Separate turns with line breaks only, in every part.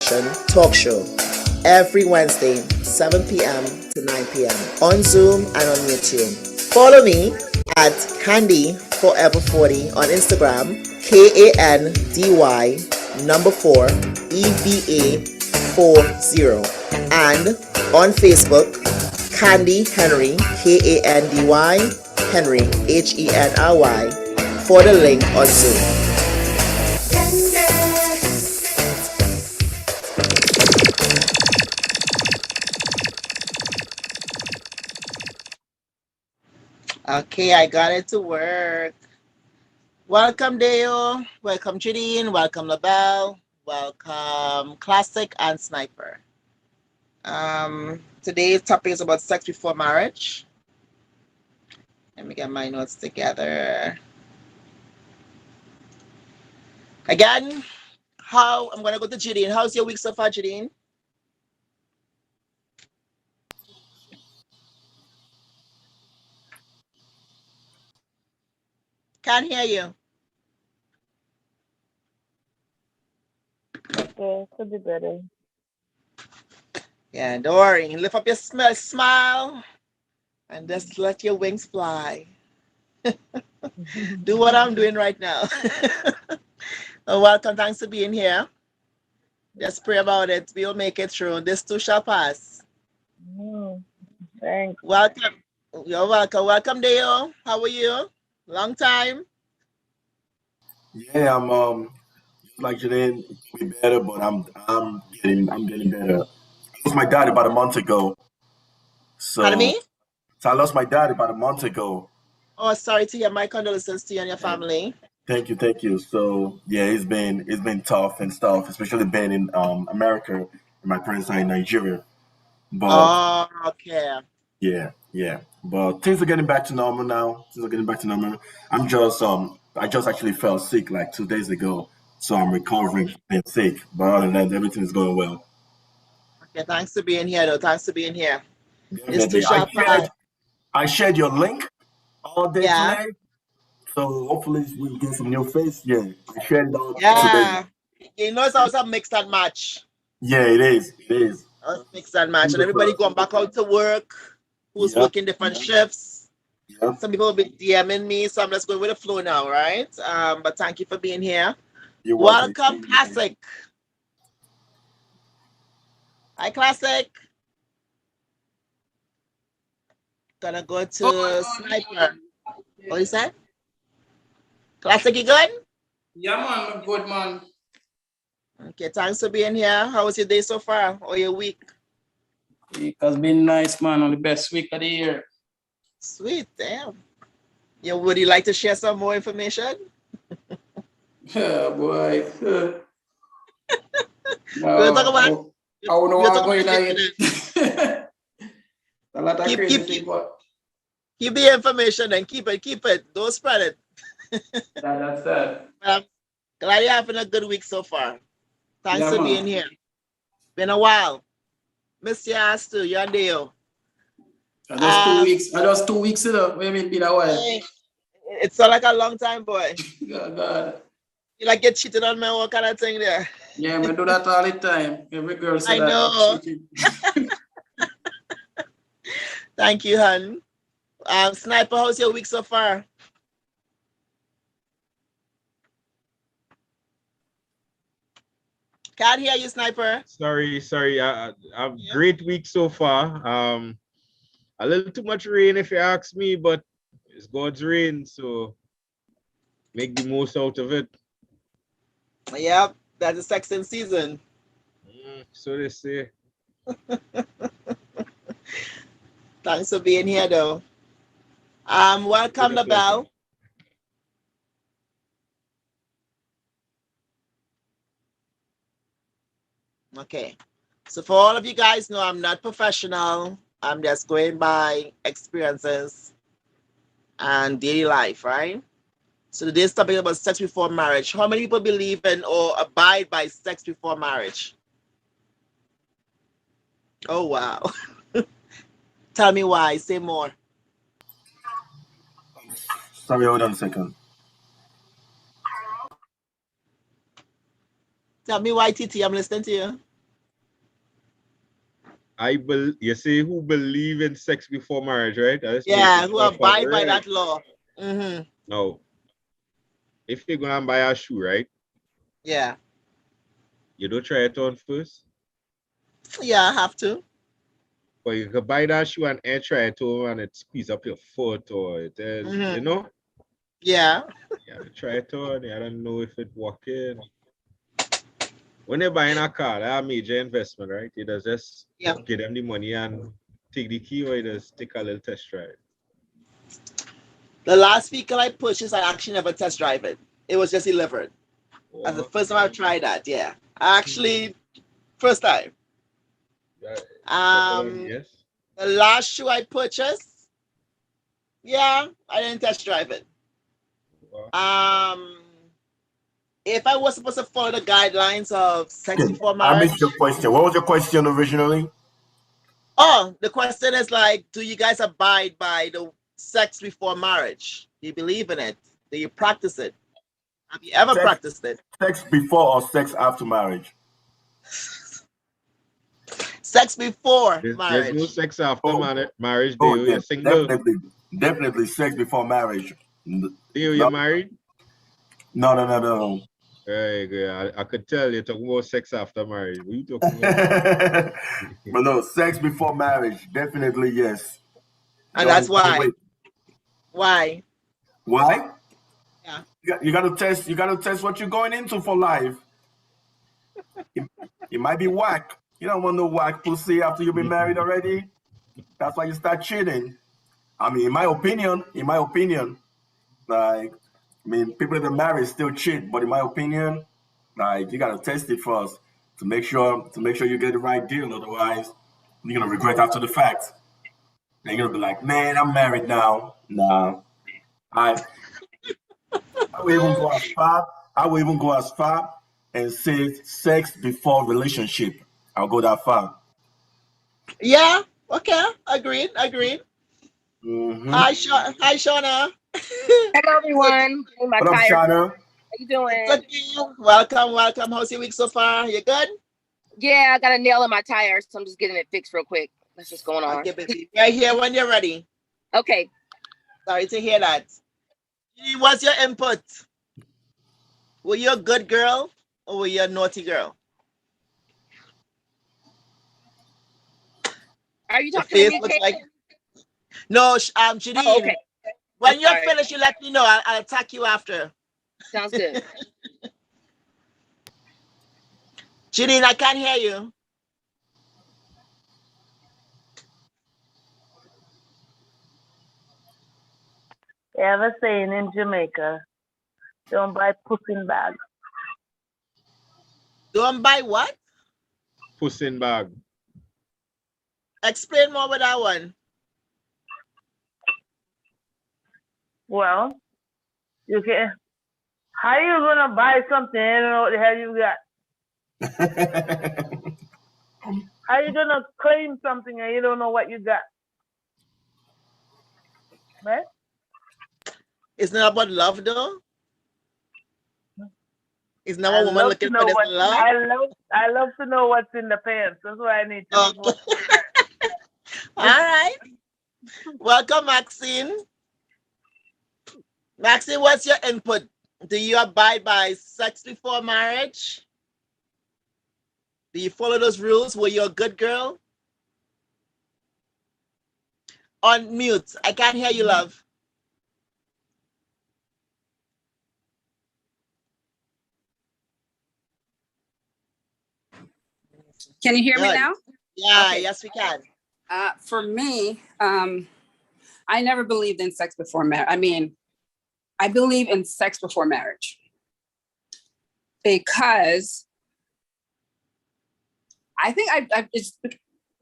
Connection talk show every Wednesday, 7 p.m. to 9 p.m. on Zoom and on YouTube. Follow me at Kandy Forever 40 on Instagram, KANDY number 4 EVA 40, and on Facebook, Kandy Henry, KANDY Henry HENRY, for the link on Zoom. Okay, I got it to work. Welcome, Deo. Welcome, Jadine. Welcome, LaBelle. Welcome, Classic and Sniper. Today's topic is about sex before marriage. Let me get my notes together. Again, I'm going to go to Jadine. How's your week so far, Jadine? Can't hear you.
Okay, could be better.
Yeah, don't worry. Lift up your smile, and just let your wings fly. Do what I'm doing right now. Welcome. Thanks for being here. Just pray about it. We'll make it through. This too shall pass.
Thanks.
Welcome. You're welcome. Welcome, Deo. How are you? Long time.
Yeah, I'm like Janine, it can be better, but I'm getting better. I lost my dad about a month ago.
Pardon
So
me?
so I lost my dad about a month ago.
Oh, sorry to hear. My condolences to you and your
And
family.
thank you. So yeah, it's been tough and stuff, especially being in America and my parents are in Nigeria. But
Oh, okay.
yeah. But things are getting back to normal now. Things are getting back to normal. I just actually fell sick like 2 days ago. So I'm recovering from being sick. But other than that, everything is going well.
Okay, thanks for being here, though. Thanks for being here. This too
Definitely.
shall pass.
I shared your link all day
Yeah.
today. So hopefully we'll get some new face. Yeah. I shared it all today.
Yeah. You know, it's also mix and match.
Yeah, it is. It is.
Mix and match. And
Fingers
everybody
crossed.
going back out to work, who's
Yep.
working different shifts.
Yep.
Some people will be DMing me, so I'm just going with the flow now, right? But thank you for being here.
You're welcome.
Welcome, Classic. Hi, Classic. Gonna go to Sniper. What you said? Classic, you good?
Yeah, man, good man.
Okay, thanks for being here. How was your day so far, or your week?
Week has been nice, man. On the best week of the year.
Sweet, damn. Yeah, would you like to share some more information?
Yeah, boy.
We'll talk about.
I don't know
We'll
what's
talk about
going on.
it.
A lot of
Keep
crazy things, but
the information and keep it. Don't spread it.
that's that.
I'm glad you're having a good week so far. Thanks
Yeah,
for
man.
being here. Been a while. Miss your ass too. You're Deo.
Just 2 weeks. Just 2 weeks, you know. Maybe it's been a while.
It's not like a long time, boy.
God.
You like get cheated on, man. What kind of thing there?
Yeah, man, do that all the time. Every girl say
I
that.
know. Thank you, hon. Sniper, how's your week so far? Can't hear you, Sniper.
Sorry. I've great week so far. A little too much rain if you ask me, but it's God's rain, so make the most out of it.
Yep, that's the sexting season.
So they say.
Thanks for being here, though. Welcome, LaBelle. Okay. So for all of you guys know, I'm not professional. I'm just going by experiences and daily life, right? So today's topic about sex before marriage. How many people believe in or abide by sex before marriage? Oh, wow. Tell me why. Say more.
Sorry, hold on a second.
Tell me why, TT. I'm listening to you.
You say who believe in sex before marriage, right? Let's make
Yeah,
it
who
tough on
abide by
right.
that law. Mm-hmm.
Now, if you're gonna buy a shoe, right?
Yeah.
You don't try it on first.
Yeah, I have to.
But you can buy that shoe and try it on and it squeeze up your foot or it is,
Mm-hmm.
Yeah,
Yeah.
try it on. I don't know if it working. When you're buying a car, that's a major investment, right? You just
Yeah.
give them the money and take the key, or you just take a little test drive.
The last vehicle I purchased, I actually never test drive it. It was just delivered. That's the
What?
first time I've tried that. Yeah. Actually, first time.
That,
Um,
yes.
the last shoe I purchased, yeah, I didn't test drive it.
Wow.
Um, if I was supposed to follow the guidelines of sex
Okay,
before
I missed your
marriage,
question. What was your question originally?
oh, the question is like, do you guys abide by the sex before marriage? Do you believe in it? Do you practice it? Have you ever
Sex,
practiced it?
sex before or sex after marriage?
Sex before
There's no
marriage.
sex after
Oh,
marriage.
oh
You're
yes,
single.
definitely sex before marriage.
You're
No,
married.
no.
Hey, good. I could tell you're talking about sex after marriage. What are you talking about?
But no, sex before marriage, definitely yes.
And that's
Don't
why.
wait.
Why?
Why?
Yeah.
You got to test. You got to test what you're going into for life. It, it might be whack. You don't want no whack pussy after you've been married already. That's why you start cheating. I mean, in my opinion, like, I mean, people that are married still cheat, but in my opinion, like, you gotta test it first to make sure you get the right deal. Otherwise, you're gonna regret after the fact. And you're gonna be like, man, I'm married now. Nah, I I will even go as far. I will even go as far and say sex before relationship. I'll go that far.
Yeah. Okay. Agreed. Agreed.
Mm-hmm.
Hi, Hi, Shauna.
Hello,
It's okay.
everyone. In my
What up,
tire.
Shana?
How you
It's
doing?
okay. Welcome. Welcome. How's your week so far? You good?
Yeah, I got a nail in my tire, so I'm just getting it fixed real quick. That's what's going on.
Okay, baby. Right here when you're ready.
Okay.
Sorry to hear that. What's your input? Were you a good girl or were you a naughty girl?
Are you
Your
talking to
face
me,
looks
Kate?
like no.
Oh,
Janine.
okay. I'm
When you're
sorry.
finished, you let me know. I'll attack you after.
Sounds good.
Janine, I can't hear you.
They have a saying in Jamaica, don't buy puss in bags.
Don't buy what?
Puss in bag.
Explain more with that one.
Well, you can. How you gonna buy something and you don't know what the hell you got? How you gonna claim something and you don't know what you got? Right?
It's not about love, though. It's not
I
a woman
love to
looking for
know
this
what
love.
I love to know what's in the pants. That's why I need to
Oh.
know.
All right. Welcome, Maxine. Maxine, what's your input? Do you abide by sex before marriage? Do you follow those rules? Were you a good girl? On mute. I can't hear you, love.
Can you hear me
Good.
now?
Yeah,
Okay.
yes, we can.
For me, I never believed in sex before marriage. I mean, I believe in sex before marriage because I think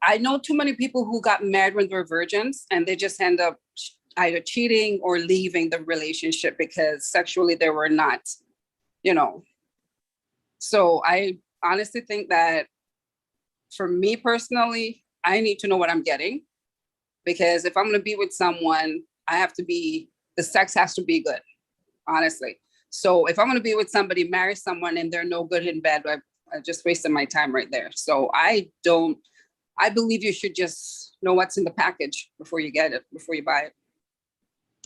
I know too many people who got married when they were virgins and they just end up either cheating or leaving the relationship because sexually they were not, you know. So I honestly think that for me personally, I need to know what I'm getting because if I'm going to be with someone, the sex has to be good, honestly. So if I'm going to be with somebody, marry someone and they're no good in bed, I just wasted my time right there. So I don't I believe you should just know what's in the package before you get it, before you buy it.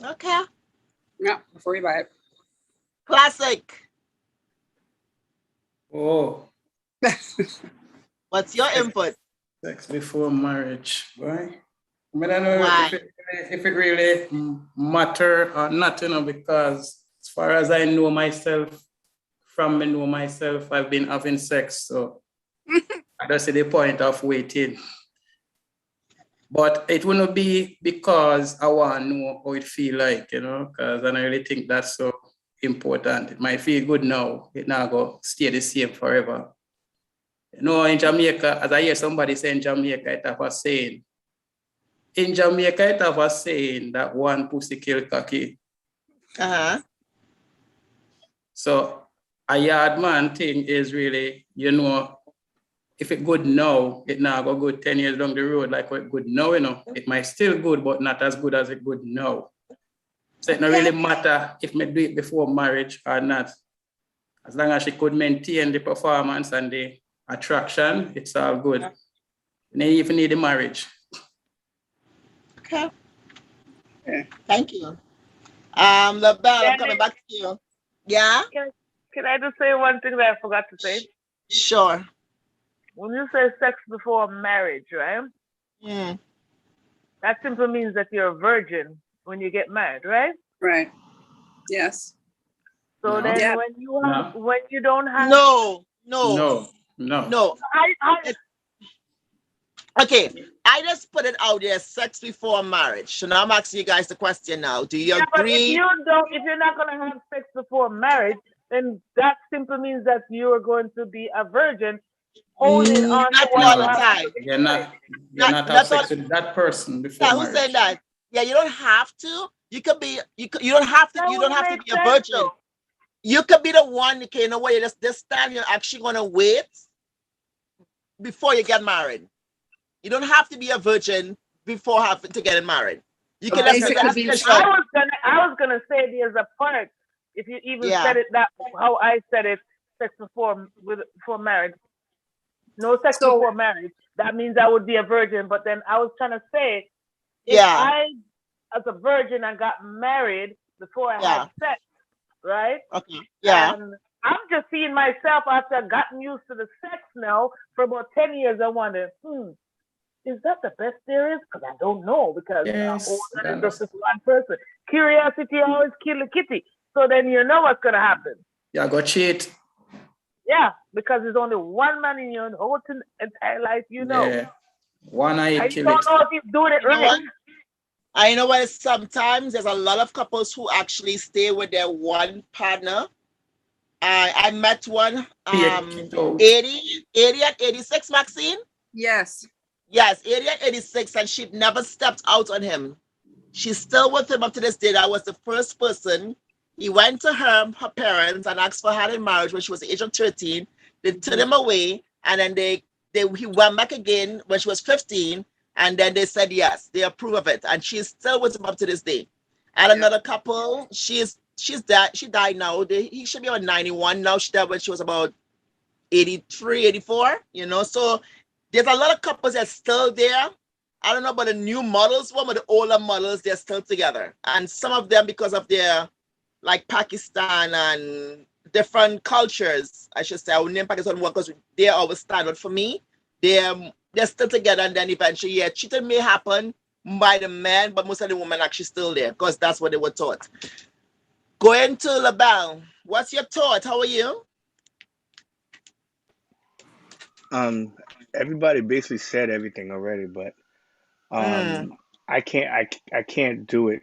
Okay.
Yeah, before you buy it.
Classic.
Oh,
What's your input?
sex before marriage, right? I mean, I don't know
Why?
if it really matter or not, because as far as I know myself, from me know myself, I've been having sex, so I don't see the point of waiting. But it wouldn't be because I want to know how it feel like, because I don't really think that's so important. It might feel good now. It not go stay the same forever. In Jamaica, as I hear somebody say in Jamaica, it have a saying. In Jamaica, it have a saying that one pussy kill cocky.
Uh-huh.
So a yard man thing is really, if it good now, it now go good 10 years down the road, like what good now, it might still good, but not as good as it good now. So it don't really matter if me do it before marriage or not. As long as she could maintain the performance and the attraction, it's all good. You don't even need the marriage.
Okay. Thank you. LaBelle, I'm coming back to you. Yeah?
Can I just say one thing that I forgot to say?
Sure.
When you say sex before marriage, right? That simply means that you're a virgin when you get married, right?
Right. Yes.
So then
Yeah.
when you don't have
No. Okay, I just put it out there, sex before marriage. So now I'm asking you guys the question now. Do you agree?
But if you're not gonna have sex before marriage, then that simply means that you are going to be a virgin holding on to
Not
what
all
you
the
have.
time.
You're not have sex with that person before
Yeah,
marriage.
who's saying that? Yeah, you don't have to. You don't have to. You don't have to be a virgin. You could be the one. Okay, you know what? This time you're actually gonna wait before you get married. You don't have to be a virgin before having to get married. You can just
I was gonna say there's a part. If you even said it that how I said it, sex before marriage. No sex before marriage. That means I would be a virgin. But then I was trying to say, if I, as a virgin, I got married before I had sex, right?
Okay. Yeah.
And I'm just seeing myself after I've gotten used to the sex now for about 10 years. I wonder, is that the best there is? Because I don't know, because it's just this one person. Curiosity always kill a kitty. So then you know what's going to happen.
Yeah, go cheat.
Yeah, because there's only one man in your whole entire life,
Yeah. One eye
and
kill
you
it.
don't know if he's doing it right.
I know what. Sometimes there's a lot of couples who actually stay with their one partner. I met one 80 and 86, Maxine.
Yes.
Yes, 80 and 86, and she never stepped out on him. She's still with him up to this day. That was the first person. He went to her parents and asked for her in marriage when she was the age of 13. They turned him away, and then he went back again when she was 15, and then they said yes, they approve of it, and she's still with him up to this day. And another couple, she's dead. She died now. He should be about 91 now. She died when she was about 83, 84. So there's a lot of couples that's still there. I don't know about the new models, but the older models, they're still together. And some of them, because of their, like Pakistan and different cultures, I should say, I would name Pakistan one because they're always standard for me. They're still together, and then eventually, cheating may happen by the man, but most of the women actually still there because that's what they were taught. Going to LaBelle, what's your thought? How are you?
Everybody basically said everything already, but I can't do it.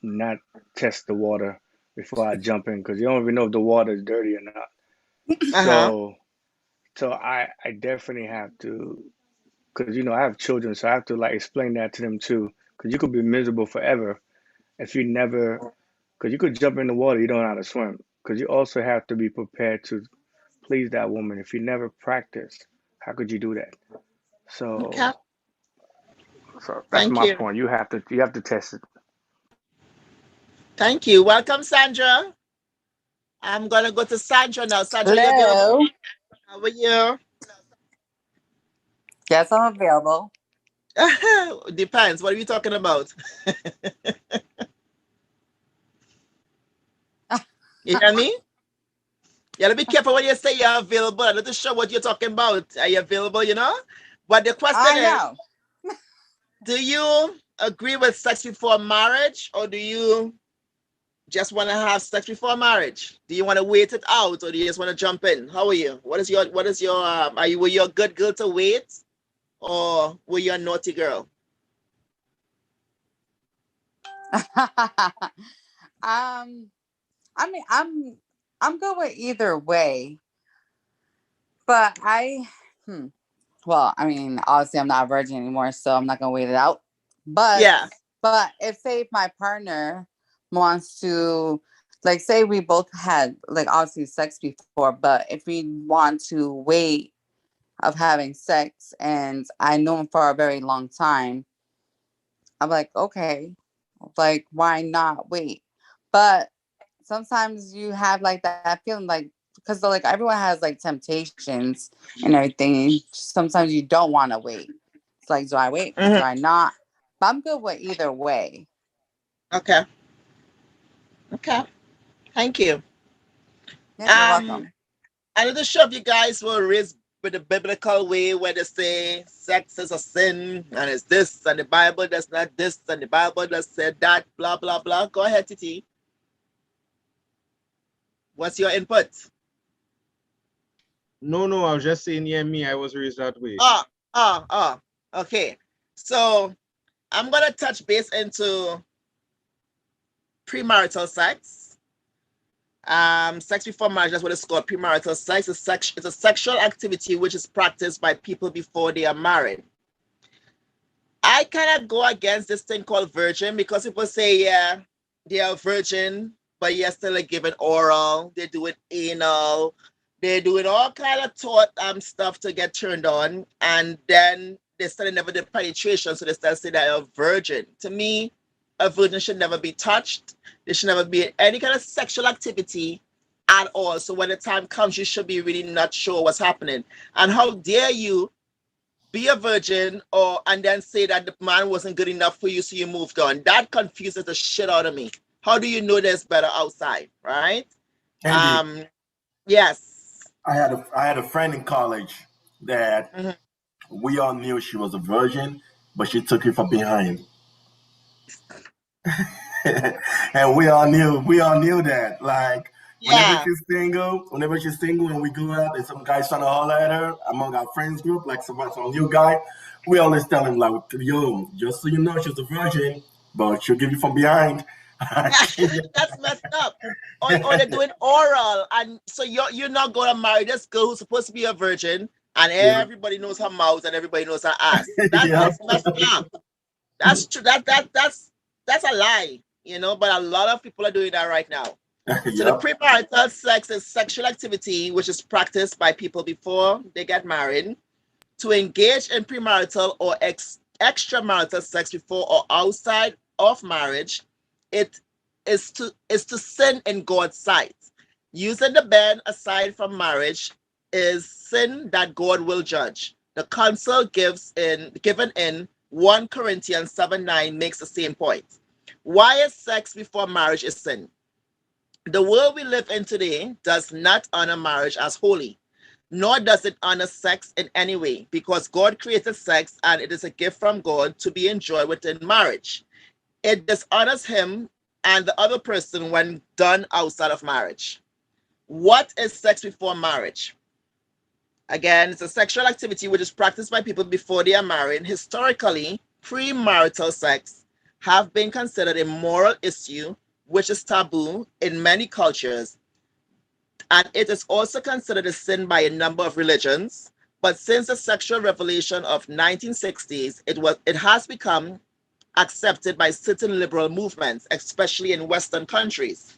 Not test the water before I jump in because you don't even know if the water is dirty or not. So I definitely have to, because I have children, so I have to explain that to them too. Because you could be miserable forever if you never, because you could jump in the water, you don't know how to swim. Because you also have to be prepared to please that woman. If you never practice, how could you do that? So that's my point. You have to test it.
Thank you. Welcome, Sandra. I'm gonna go to Sandra now. Sandra,
hello.
How are you?
Yes, I'm available.
Depends. What are you talking about? You hear me? You gotta be careful when you say you're available. I'm not sure what you're talking about. Are you available, you know? But the question
I
is,
know.
do you agree with sex before marriage, or do you just want to have sex before marriage? Do you want to wait it out, or do you just want to jump in? How are you? What is your were you a good girl to wait, or were you a naughty girl?
I mean, I'm good with either way, but well, I mean, obviously I'm not a virgin anymore, so I'm not gonna wait it out. But
Yeah.
if say if my partner wants to, like, say we both had like obviously sex before, but if we want to wait of having sex and I know him for a very long time, I'm like, okay, like why not wait? But sometimes you have like that feeling like, because like everyone has like temptations and everything. Sometimes you don't want to wait. It's like, do I wait? Do I not? But I'm good with either way.
Okay. Okay. Thank you.
Yeah, you're welcome.
I'm not sure if you guys were raised with the biblical way where they say sex is a sin and it's this and the Bible does not this and the Bible does say that, blah blah blah. Go ahead, Titi. What's your input?
No, I was just saying, yeah, me, I was raised that way.
Okay. So I'm gonna touch base into premarital sex. Sex before marriage, that's what it's called. Premarital sex is it's a sexual activity which is practiced by people before they are married. I kind of go against this thing called virgin, because people say, yeah, they are virgin, but you're still like giving oral, they do it anal, they're doing all kind of thought stuff to get turned on, and then they still never did penetration, so they still say they're a virgin. To me, a virgin should never be touched. There should never be any kind of sexual activity at all. So when the time comes, you should be really not sure what's happening. And how dare you be a virgin and then say that the man wasn't good enough for you, so you moved on? That confuses the shit out of me. How do you know there's better outside, right?
Kandy,
Yes.
I had a friend in college that we all knew she was a virgin, but she took it from behind. And we all knew that. Like whenever she's single and we go out and some guy's trying to holler at her among our friends group, like some new guy, we always tell him like, yo, just so you know, she's a virgin, but she'll give you from behind.
That's messed up. Or they're doing oral, and so you're not gonna marry this girl who's supposed to be a virgin, and everybody knows her mouth and everybody knows her ass. That's messed up. That's true. That's a lie, but a lot of people are doing that right now. So the premarital sex is sexual activity which is practiced by people before they get married. To engage in premarital or extramarital sex before or outside of marriage, it is to sin in God's sight. Using the bed aside from marriage is sin that God will judge. The counsel given in 1 Corinthians 7:9 makes the same point. Why is sex before marriage a sin? The world we live in today does not honor marriage as holy, nor does it honor sex in any way, because God created sex and it is a gift from God to be enjoyed within marriage. It dishonors him and the other person when done outside of marriage. What is sex before marriage? Again, it's a sexual activity which is practiced by people before they are married. Historically, premarital sex have been considered a moral issue which is taboo in many cultures, and it is also considered a sin by a number of religions. But since the sexual revolution of 1960s, it has become accepted by certain liberal movements, especially in Western countries.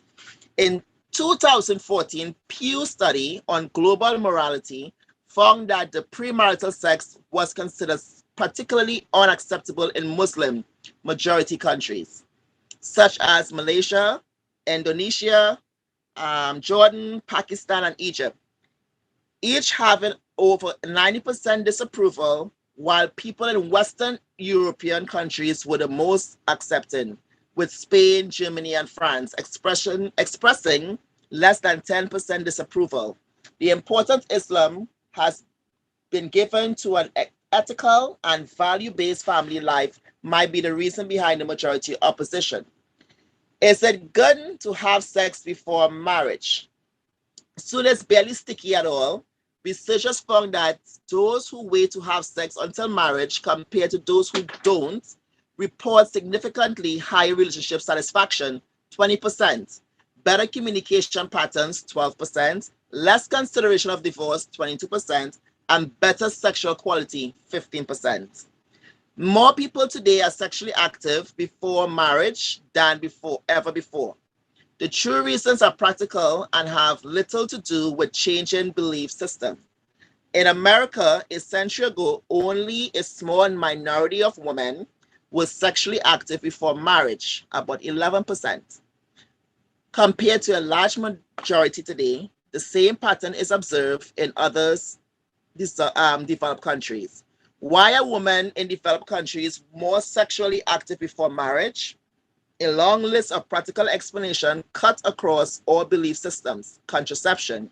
In 2014, Pew study on global morality found that the premarital sex was considered particularly unacceptable in Muslim majority countries, such as Malaysia, Indonesia, Jordan, Pakistan, and Egypt, each having over 90% disapproval while people in Western European countries were the most accepting, with Spain, Germany, and France expressing less than 10% disapproval. The importance Islam has been given to an ethical and value-based family life might be the reason behind the majority opposition. Is it good to have sex before marriage? Soon it's barely sticky at all. Researchers found that those who wait to have sex until marriage compared to those who don't report significantly higher relationship satisfaction, 20%, better communication patterns, 12%, less consideration of divorce, 22%, and better sexual quality, 15%. More people today are sexually active before marriage than ever before. The true reasons are practical and have little to do with changing belief system. In America, a century ago, only a small minority of women were sexually active before marriage, about 11%. Compared to a large majority today, the same pattern is observed in others developed countries. Why are women in developed countries more sexually active before marriage? A long list of practical explanation cut across all belief systems. Contraception.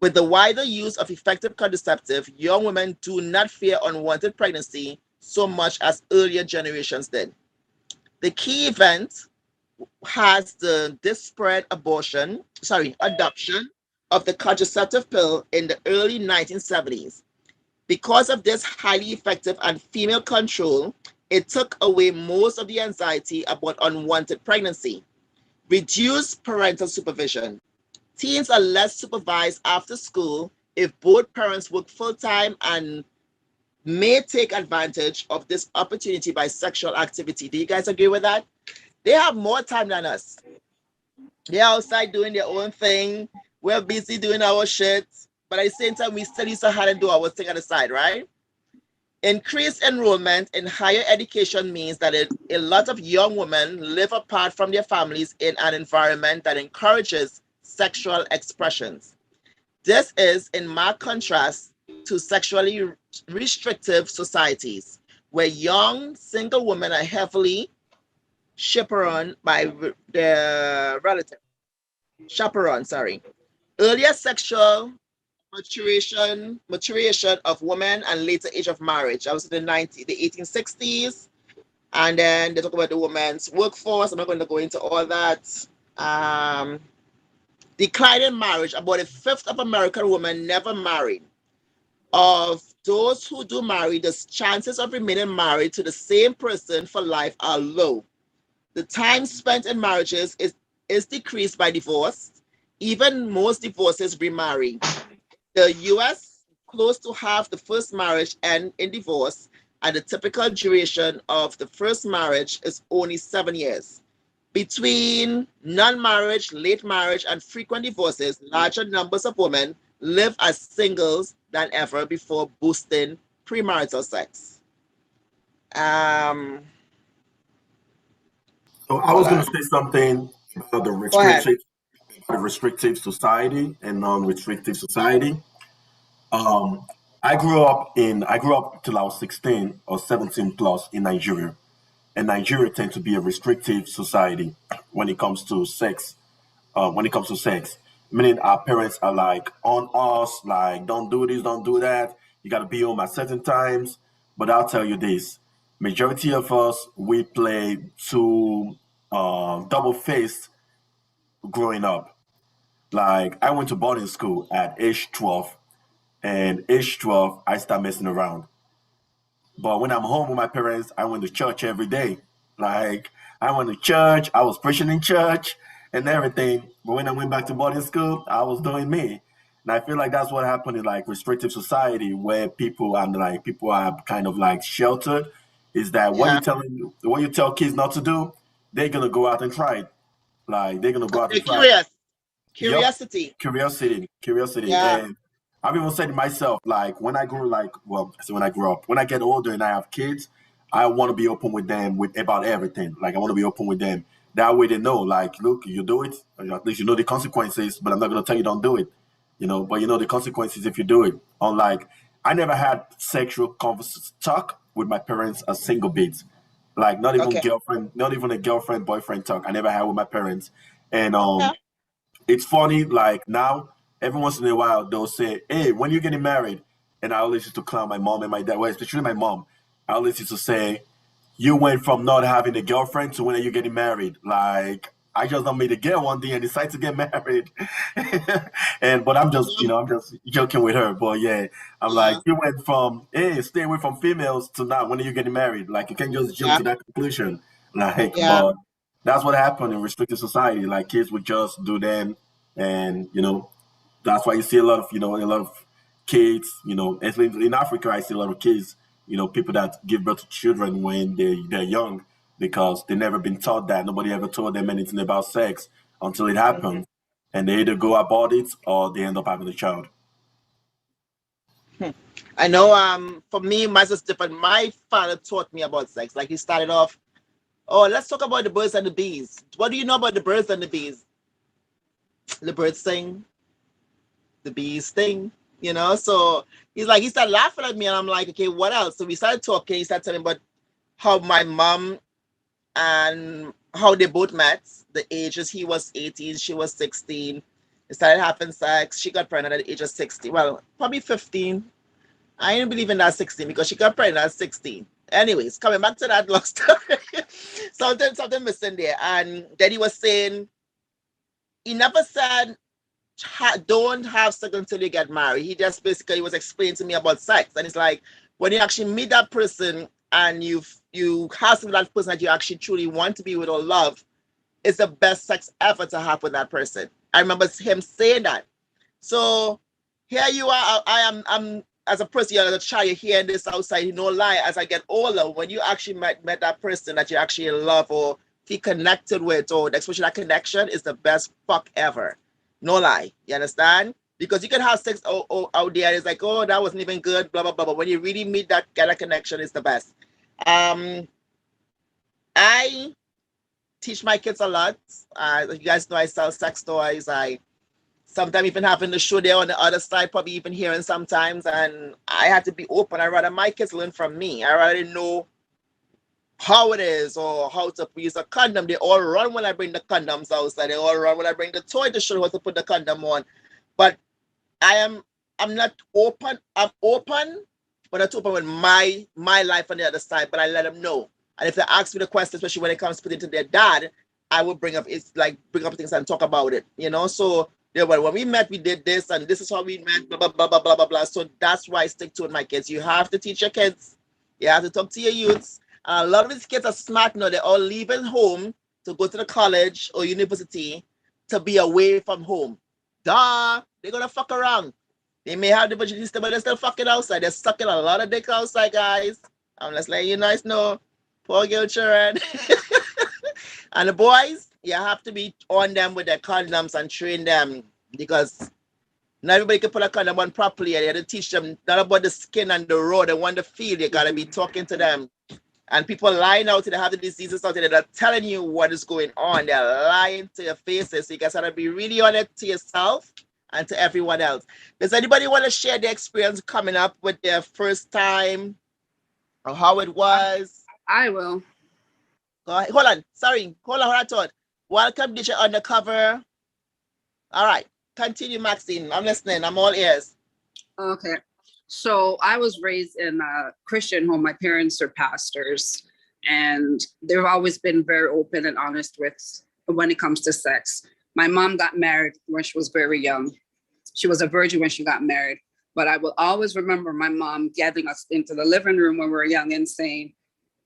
With the wider use of effective contraceptive, young women do not fear unwanted pregnancy so much as earlier generations did. The key event has the disparate adoption of the contraceptive pill in the early 1970s. Because of this highly effective and female control, it took away most of the anxiety about unwanted pregnancy. Reduced parental supervision. Teens are less supervised after school if both parents work full-time and may take advantage of this opportunity by sexual activity. Do you guys agree with that? They have more time than us. They're outside doing their own thing. We're busy doing our shit. But at the same time, we still used to have to do our thing on the side, right? Increased enrollment in higher education means that a lot of young women live apart from their families in an environment that encourages sexual expressions. This is in marked contrast to sexually restrictive societies, where young single women are heavily chaperoned by their relative. Chaperone, sorry. Earlier sexual maturation of women and later age of marriage. I was in the 1860s, and then they talk about the women's workforce. I'm not going to go into all that. Decline in marriage. About a fifth of American women never married. Of those who do marry, the chances of remaining married to the same person for life are low. The time spent in marriages is decreased by divorce. Even most divorces remarry. The US, close to half the first marriage end in divorce, and the typical duration of the first marriage is only 7 years. Between non-marriage, late marriage, and frequent divorces, larger numbers of women live as singles than ever before boosting premarital sex.
So I was going to say something about the restrictive society and non-restrictive society. Um, I grew up till I was 16 or 17 plus in Nigeria. And Nigeria tends to be a restrictive society when it comes to sex. Meaning our parents are like on us, like don't do this, don't do that. You got to be home at certain times. But I'll tell you this: majority of us we play to double faced growing up. Like I went to boarding school at age 12, and age 12 I start messing around. But when I'm home with my parents, I went to church every day. Like I went to church, I was preaching in church and everything. But when I went back to boarding school, I was doing me. And I feel like that's what happened in like restrictive society where people are kind of like sheltered. Is that
Yeah.
what you tell kids not to do, they're gonna go out and try it. Like they're gonna go out and
They're
try it.
curious.
Yep.
Curiosity.
Curiosity.
Yeah.
And I've even said to myself, like when I grow up, when I get older and I have kids, I want to be open with them with about everything. Like I want to be open with them. That way they know, like, look, you do it, at least you know the consequences, but I'm not gonna tell you don't do it. But you know the consequences if you do it. Unlike I never had sexual talk with my parents a single bit. Like not even
Okay.
girlfriend, not even a girlfriend boyfriend talk. I never had with my parents. And
Yeah.
it's funny. Like now, every once in a while they'll say, "Hey, when you getting married?" And I always used to clown my mom and my dad. Well, especially my mom. I always used to say, "You went from not having a girlfriend to when are you getting married?" Like I just don't meet a girl one day and decide to get married. And but I'm just joking with her. But yeah, I'm like,
Yeah.
you went from hey, stay away from females to now when are you getting married? Like you can't just jump
Yeah.
to that conclusion. Like,
Yeah.
but that's what happened in restricted society. Like kids would just do them, and that's why you see a lot of a lot of kids. Especially in Africa, I see a lot of kids. People that give birth to children when they're young because they never been taught that. Nobody ever told them anything about sex until it
Mhm.
happens, and they either go about it or they end up having a child.
I know. For me, mine was different. My father taught me about sex. Like he started off. Oh, let's talk about the birds and the bees. What do you know about the birds and the bees? The birds sing, the bees sting. So he started laughing at me, and I'm like, okay, what else? So we started talking. He started telling me about how my mom and how they both met. The ages, he was 18, she was 16. They started having sex. She got pregnant at the age of 16. Well, probably 15. I didn't believe in that 16 because she got pregnant at 16. Anyways, coming back to that long story, something missing there. And then he was saying he never said don't have sex until you get married. He just basically was explaining to me about sex, and it's like when you actually meet that person and you have sex with that person that you actually truly want to be with or love, it's the best sex ever to have with that person. I remember him saying that. So here you are. I'm as a person, as a child, you're hearing this outside. No lie. As I get older, when you actually met that person that you actually love or feel connected with, or especially that connection is the best fuck ever. No lie. You understand? Because you can have sex out there. It's like, oh, that wasn't even good. Blah blah blah. But when you really meet that kind of connection, it's the best. Um, I teach my kids a lot. You guys know I sell sex toys. I sometimes even having the show there on the other side, probably even hearing sometimes. And I had to be open. I rather my kids learn from me. I rather know how it is or how to use a condom. They all run when I bring the condoms outside. They all run when I bring the toy to show them how to put the condom on. But I am I'm not open. I'm open, but not open with my life on the other side. But I let them know. And if they ask me the question, especially when it comes to putting to their dad, I will bring up things and talk about it. So yeah, well, when we met, we did this, and this is how we met. Blah blah blah blah blah blah blah. So that's why I stick to it, my kids. You have to teach your kids. You have to talk to your youths. And a lot of these kids are smart now. They're all leaving home to go to the college or university to be away from home. Duh, they're gonna fuck around. They may have the virginity still, but they're still fucking outside. They're sucking a lot of dick outside, guys. I'm just letting you guys know. Poor girl children. And the boys, you have to be on them with their condoms and train them because not everybody can put a condom on properly. And you have to teach them not about the skin and the road. They want the feel. You gotta be talking to them. And people lying out there, they have the diseases out there. They're telling you what is going on. They're lying to your faces. So you guys gotta be really honest to yourself and to everyone else. Does anybody want to share their experience coming up with their first time or how it was?
I will.
Hold on. Sorry. Hold on. I thought. Welcome, DJ Undercover. All right. Continue, Maxine. I'm listening. I'm all ears.
Okay. So I was raised in a Christian home. My parents are pastors, and they've always been very open and honest with when it comes to sex. My mom got married when she was very young. She was a virgin when she got married. But I will always remember my mom gathering us into the living room when we were young and saying,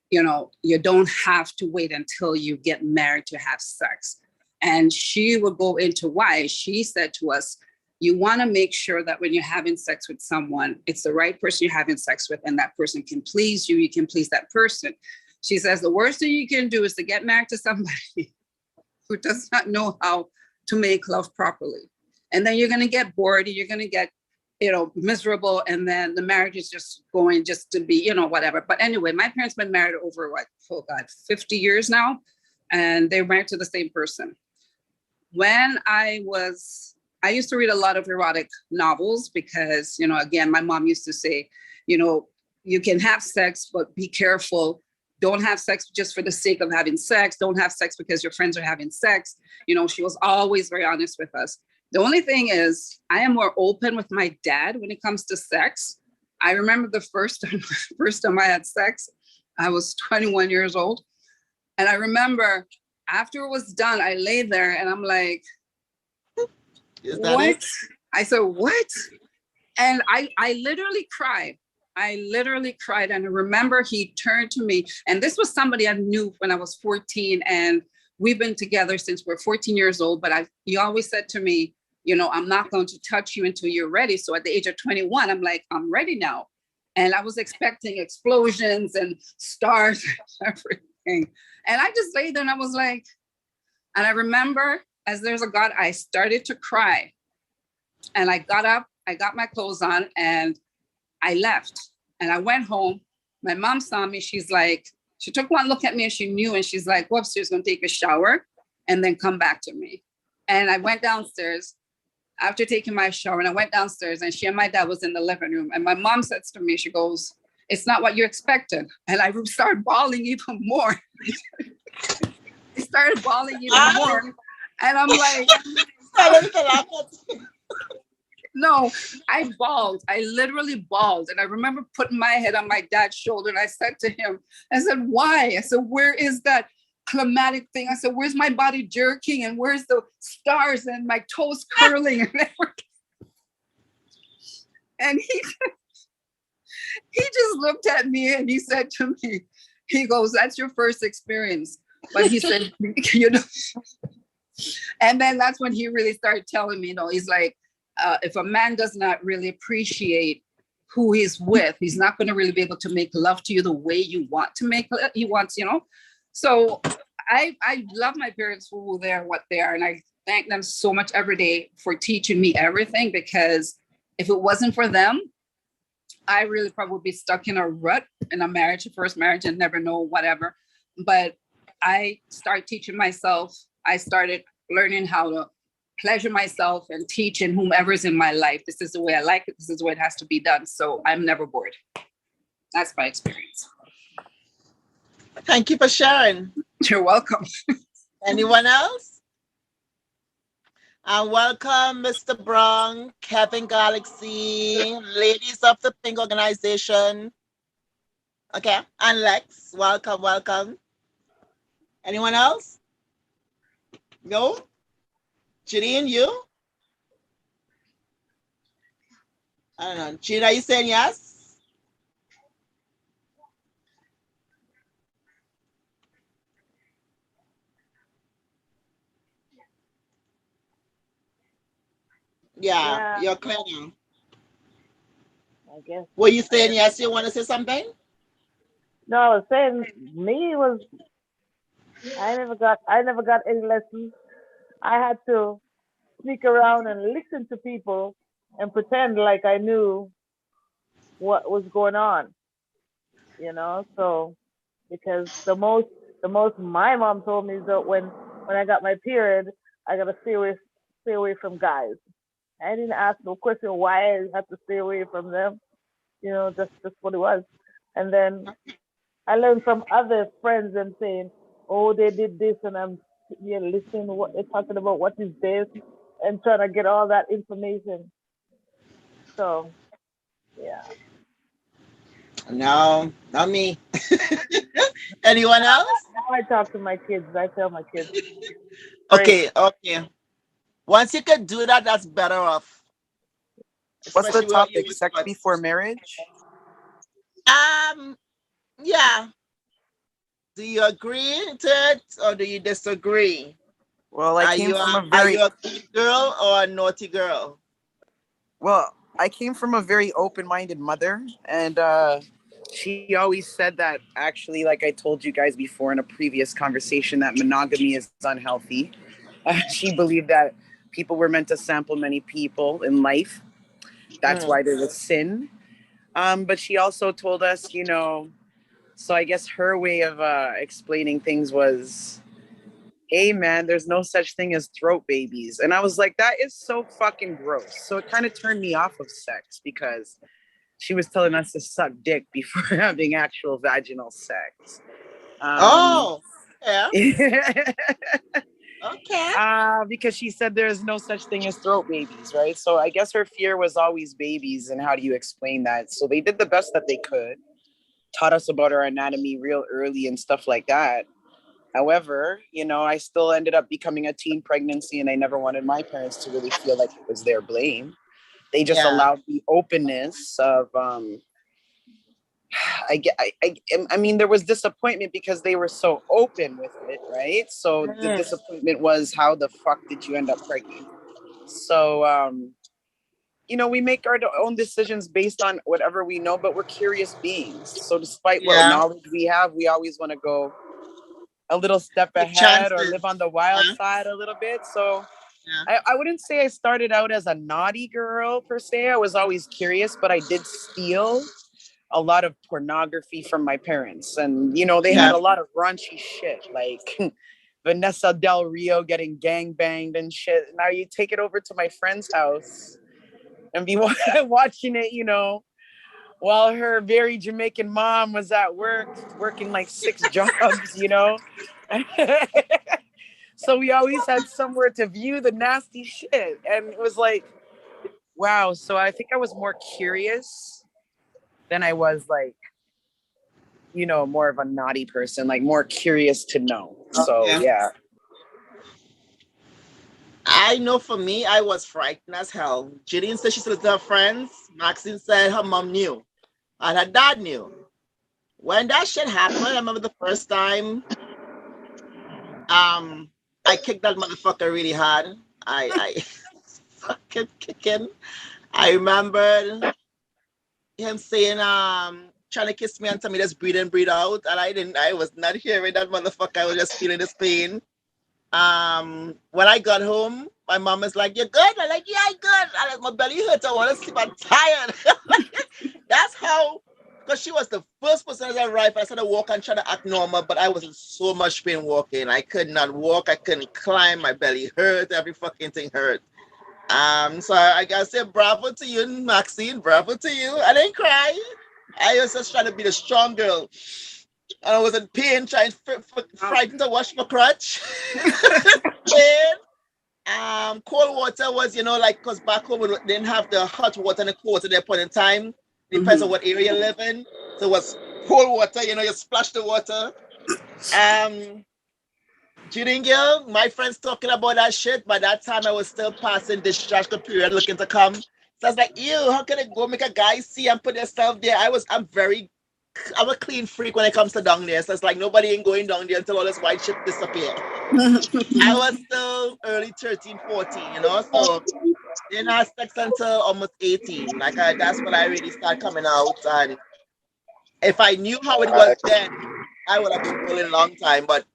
you don't have to wait until you get married to have sex. And she would go into why. She said to us, you want to make sure that when you're having sex with someone, it's the right person you're having sex with, and that person can please you. You can please that person. She says the worst thing you can do is to get married to somebody who does not know how to make love properly. And then you're going to get bored. You're going to get miserable, and then the marriage is just going just to be, whatever. But anyway, my parents been married over 50 years now, and they're married to the same person. When I was I used to read a lot of erotic novels because, again, my mom used to say, you can have sex, but be careful. Don't have sex just for the sake of having sex. Don't have sex because your friends are having sex. She was always very honest with us. The only thing is, I am more open with my dad when it comes to sex. I remember the first time I had sex, I was 21 years old. And I remember after it was done, I lay there and I'm like, what? I said, what? And I literally cried. And I remember he turned to me, and this was somebody I knew when I was 14, and we've been together since we're 14 years old. But he always said to me, I'm not going to touch you until you're ready. So at the age of 21, I'm like, I'm ready now. And I was expecting explosions and stars and everything. And I just laid there and I was like, and I remember, as there's a God, I started to cry. And I got up, I got my clothes on, and I left. And I went home. My mom saw me. She's like, she took one look at me and she knew, and she's like, go upstairs, going to take a shower and then come back to me. And I went downstairs after taking my shower, and I went downstairs, and she and my dad was in the living room. And my mom says to me, she goes, it's not what you expected. And I started bawling even more. I started bawling even more. And I'm like, no, I bawled. I literally bawled. And I remember putting my head on my dad's shoulder, and I said to him, I said, why? I said, where is that climatic thing? I said, where's my body jerking? And where's the stars and my toes curling? And he just looked at me and he said to me, he goes, that's your first experience. But he said, and then that's when he really started telling me, he's like, if a man does not really appreciate who he's with, he's not going to really be able to make love to you the way you want to make it. He wants, So I love my parents for who they are, what they are. And I thank them so much every day for teaching me everything, because if it wasn't for them, I really probably be stuck in a rut in a marriage, a first marriage, and never know whatever. But I started teaching myself. I started learning how to pleasure myself and teaching whomever's in my life. This is the way I like it. This is the way it has to be done. So I'm never bored. That's my experience.
Thank you for sharing.
You're welcome.
Anyone else? And welcome, Mr. Brown, Kevin Galaxy, Ladies of the Pink Organization. Okay, and Lex, welcome. Anyone else? No? Janine, you? I don't know. Gina, are you saying yes? Yeah, you're clear now.
I guess.
Were you saying yes? You want to say something?
No, I was saying I never got any lessons. I had to sneak around and listen to people and pretend like I knew what was going on. So because the most my mom told me is that when I got my period, I gotta stay away from guys. I didn't ask no question why I had to stay away from them. Just what it was. And then I learned from other friends and saying, oh, they did this, and I'm listening to what they're talking about, what is this, and trying to get all that information. So, yeah.
No, not me. Anyone else?
Now I talk to my kids. I tell my kids.
Okay. Once you can do that, that's better off.
What's the topic? Sex before marriage?
Yeah. Do you agree to it or do you disagree?
Well,
are you a good girl or a naughty girl?
Well, I came from a very open-minded mother, and she always said that, actually, like I told you guys before in a previous conversation, that monogamy is unhealthy. She believed that people were meant to sample many people in life. That's why there's a sin. But she also told us, so I guess her way of explaining things was hey man, there's no such thing as throat babies. And I was like, that is so fucking gross. So it kind of turned me off of sex because she was telling us to suck dick before having actual vaginal sex.
Yeah. Okay.
Because she said there's no such thing as throat babies, right? So I guess her fear was always babies, and how do you explain that? So they did the best that they could, taught us about our anatomy real early and stuff like that. However, I still ended up becoming a teen pregnancy, and I never wanted my parents to really feel like it was their blame. They just allowed the openness of I mean, there was disappointment because they were so open with it, right? So the disappointment was, how the fuck did you end up pregnant? So, we make our own decisions based on whatever we know, but we're curious beings. So despite what knowledge we have, we always want to go a little step ahead or live on the wild side a little bit. So I wouldn't say I started out as a naughty girl per se. I was always curious, but I did steal a lot of pornography from my parents. And, they had a lot of raunchy shit, like Vanessa Del Rio getting gangbanged and shit. Now you take it over to my friend's house and be watching it, while her very Jamaican mom was at work, working like 6 jobs, So we always had somewhere to view the nasty shit. And it was like, wow. So I think I was more curious than I was like, more of a naughty person, like more curious to know. So yeah.
I know for me, I was frightened as hell. Jillian said she said to her friends. Maxine said her mom knew. And her dad knew. When that shit happened, I remember the first time I kicked that motherfucker really hard. I fucking kicking. I remembered him saying, trying to kiss me and tell me just breathe in, breathe out. And I was not hearing that motherfucker. I was just feeling his pain. When I got home, my mom was like, "You're good?" I'm like, "Yeah, I'm good." And like, my belly hurts. I want to sleep. I'm tired. That's how, because she was the first person that arrived. I started walking and trying to act normal, but I was in so much pain walking. I could not walk. I couldn't climb. My belly hurt. Every fucking thing hurt. So I gotta say bravo to you, Maxine. Bravo to you. I didn't cry. I was just trying to be the strong girl. And I was in pain, trying frightened to wash my crotch. Pain. Cold water was, because back home we didn't have the hot water and the cold water at that point in time. Depends on what area you live in. So it was cold water, you splash the water. Judy girl, my friends talking about that shit. By that time, I was still passing discharge period, looking to come. So I was like, ew, how can I go make a guy see and put yourself there? I'm a clean freak when it comes to down there. So it's like nobody ain't going down there until all this white shit disappear. I was still early 13, 14, so didn't have sex until almost 18. That's when I really started coming out. And if I knew how it was then, I would have been pulling a long time. But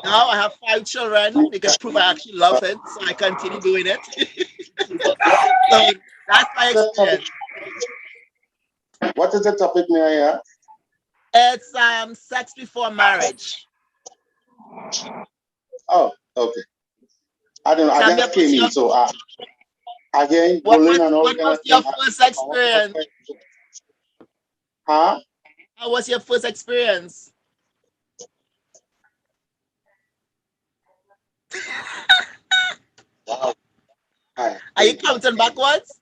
now I have 5 children. They can prove I actually love it. So I continue doing it. So that's my experience.
What is the topic, may I ask?
It's sex before marriage.
Oh, okay. I don't know. I just came in, so again,
what was your first experience?
Huh?
How was your first experience?
Wow.
Are you counting backwards?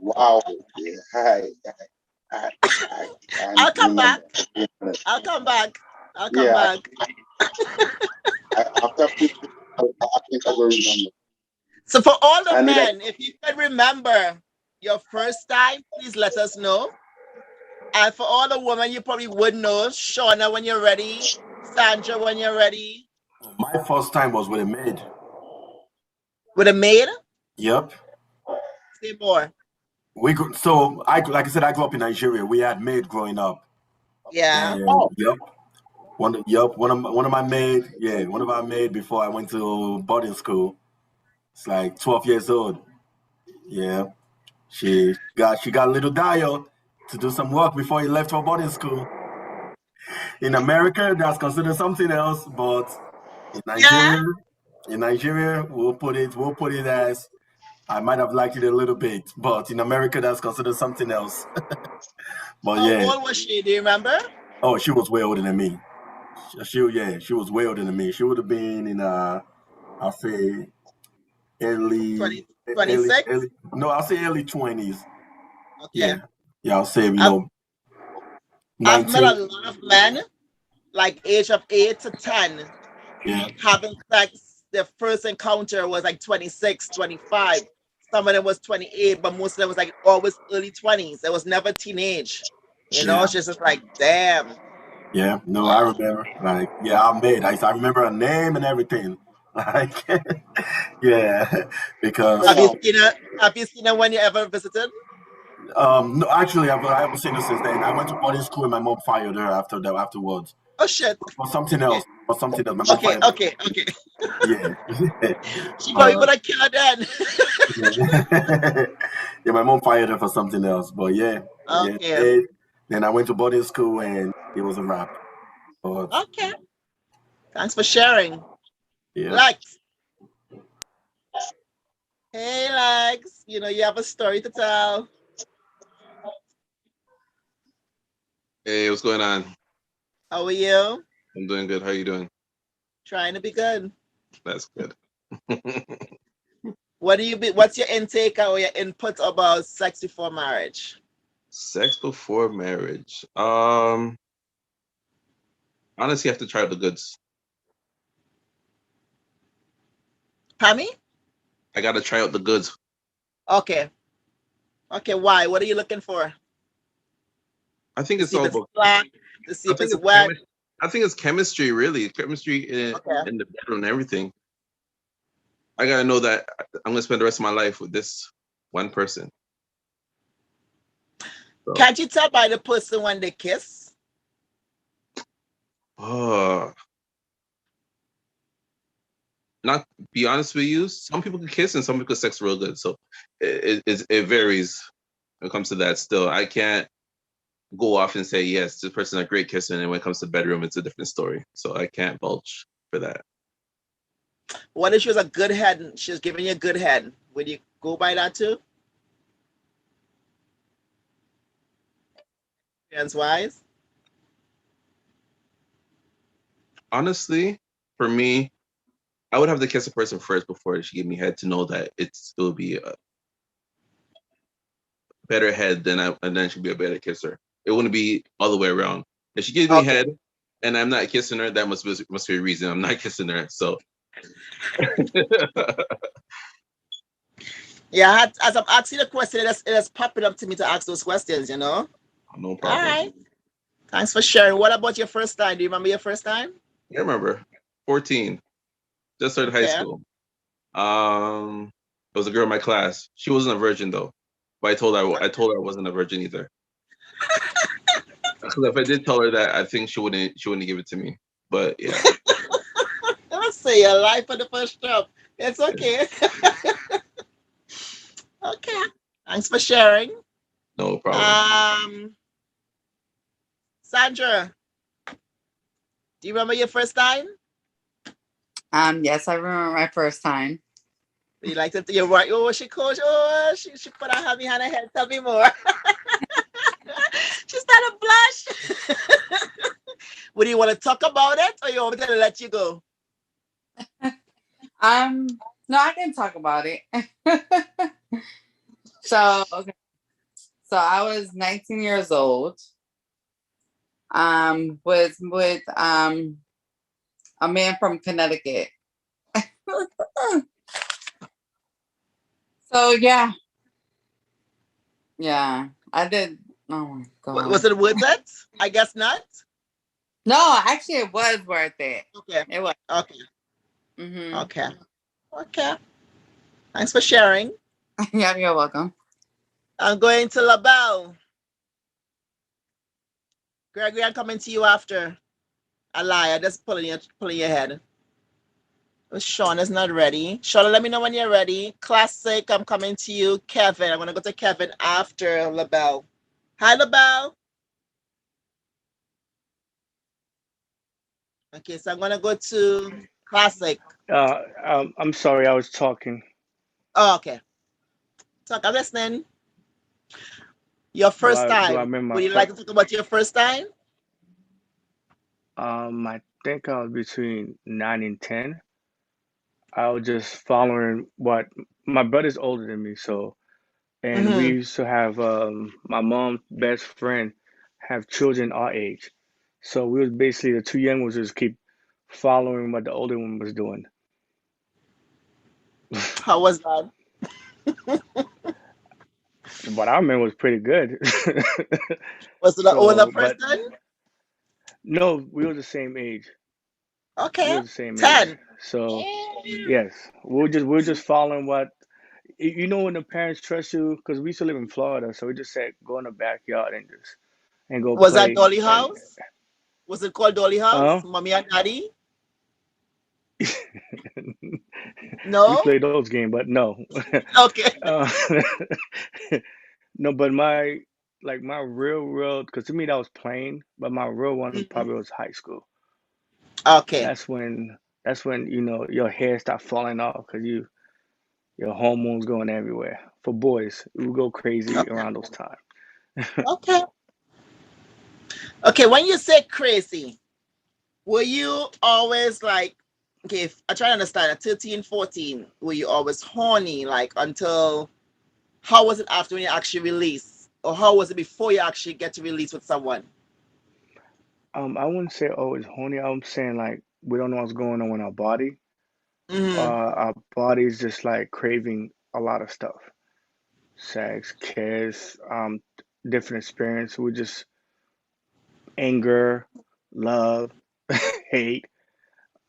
Wow. Yeah.
I'll come back. I'll come back.
After I think I will remember.
So for all the men, if you can remember your first time, please let us know. And for all the women, you probably would know. Shauna, when you're ready. Sandra, when you're ready.
My first time was with a maid.
With a maid?
Yep.
Say more.
Like I said, I grew up in Nigeria. We had maid growing up.
Yeah.
And, yep. One of my maid before I went to boarding school. It's like 12 years old. Yeah. She got a little dial to do some work before he left for boarding school. in America, that's considered something else, but
Yeah.
in Nigeria, we'll put it as I might have liked it a little bit, but in America, that's considered something else. But
How
yeah,
old was she? Do you remember?
oh, she was way older than me. She was way older than me. She would have been in I'll say
20,
early
26?
no, I'll say early 20s.
Okay.
Yeah. Yeah, I'll say,
I've, I've met
19.
a lot of men, like age of 8 to 10,
Yeah.
having sex. Their first encounter was like 26, 25. Some of them was 28, but most of them was like always early 20s. It was never teenage.
Yeah.
It's just like, damn.
Yeah. No, I
Wow.
remember. Like, yeah, I remember her name and everything. Like, yeah, because
Have you seen her when you ever visited?
no, actually, I haven't seen her since then. I went to boarding school and my mom fired her afterwards.
Oh shit.
For something
Okay.
else. For something else. My mom
Okay.
fired her.
Okay. Okay.
Yeah.
She probably
But
would have killed her then.
yeah. Yeah, my mom fired her for something else. But yeah. Yeah.
Okay.
Then I went to boarding school and it was a wrap. But
Okay. Thanks for sharing.
yeah.
Lex. Hey, Lex. You have a story to tell.
Hey, what's going on?
How are you?
I'm doing good. How you doing?
Trying to be good.
That's good.
What's your intake or your input about sex before marriage?
Sex before marriage. Honestly, you have to try out the goods.
Pammy?
I gotta try out the goods.
Okay. Okay, why? What are you looking for?
I think
To
it's
see if
all
it's
about.
black, to see
I
if
think
it's
it's
wet.
I think it's chemistry, really. Chemistry
Okay.
in the bedroom and everything. I gotta know that I'm gonna spend the rest of my life with this one person. So,
Can't you tell by the person when they kiss?
not be honest with you, some people can kiss and some people can sex real good. So it varies when it comes to that. Still, I can't go off and say yes, this person is a great kisser, and when it comes to bedroom, it's a different story. So I can't vouch for that.
What if she was a good head and she was giving you a good head? Would you go by that too? Experience wise?
Honestly, for me, I would have to kiss a person first before she gave me head to know that it will be a better head and then she'll be a better kisser. It wouldn't be all the way around. If she gives me head and I'm not kissing her, that must be a reason I'm not kissing her. So
Yeah, as I'm asking the question, it is popping up to me to ask those questions,
No problem.
All right. Thanks for sharing. What about your first time? Do you remember your first time?
I remember. 14. Just started high school. It was a girl in my class. She wasn't a virgin though. But I told her I wasn't a virgin either. Because if I did tell her that, I think she wouldn't give it to me. But yeah.
Let's say your life for the first job. It's okay. Okay. Thanks for sharing.
No problem.
Sandra, do you remember your first time?
Yes, I remember my first time.
You like to you're right. Oh, she coach. Oh, she put her hand behind her head. Tell me more. She started to blush. Would you want to talk about it or you want me to let you go?
No, I can talk about it. So I was 19 years old. With a man from Connecticut. So yeah, I did. Oh my god,
Was it worth it? I guess not.
No, actually, it was worth it.
Okay,
it was.
Okay.
Mm-hmm.
Okay. Thanks for sharing.
Yeah, you're welcome.
I'm going to LaBelle. Gregory, I'm coming to you after. I lie. I just pulling your head. Sean is not ready. Sean, let me know when you're ready. Classic, I'm coming to you. Kevin, I'm going to go to Kevin after LaBelle. Hi, LaBelle. Okay, so I'm gonna go to classic.
I'm sorry, I was talking.
Oh, okay. Talk. I'm listening. Your first
Do I
time.
remember my
Would you like
first?
to talk about your first time?
I think I was between 9 and 10. I was just following what my brother's older than me, so and we
Mm-hmm.
used to have my mom's best friend have children our age. So we was basically the two young ones just keep following what the older one was doing.
How was that?
What I remember was pretty good.
Was it the older
So, but
person?
no, we were the same age. We
Okay.
were the same age.
10.
So yes, we're just following what you know when the parents trust you because we used to live in Florida, so we just said go in the backyard and go
Was that
play
Dolly
and
House? Was it called Dolly House?
uh
Mommy and Daddy?
we
No?
played those games, but no.
Okay.
uh, no, but my real because to me that was playing, but my real one
Mhm.
probably was high school.
Okay.
That's when your hair start falling off because your hormones going everywhere. For boys, we would go crazy
Okay.
around those times.
Okay. Okay. When you say crazy, were you always like, okay, if, I try to understand at 13, 14, were you always horny, like until, how was it after when you actually release? Or how was it before you actually get to release with someone?
I wouldn't say always horny. I'm saying like we don't know what's going on in our body.
Mm-hmm.
Our body is just like craving a lot of stuff. Sex, kiss, different experience. We just anger, love, hate.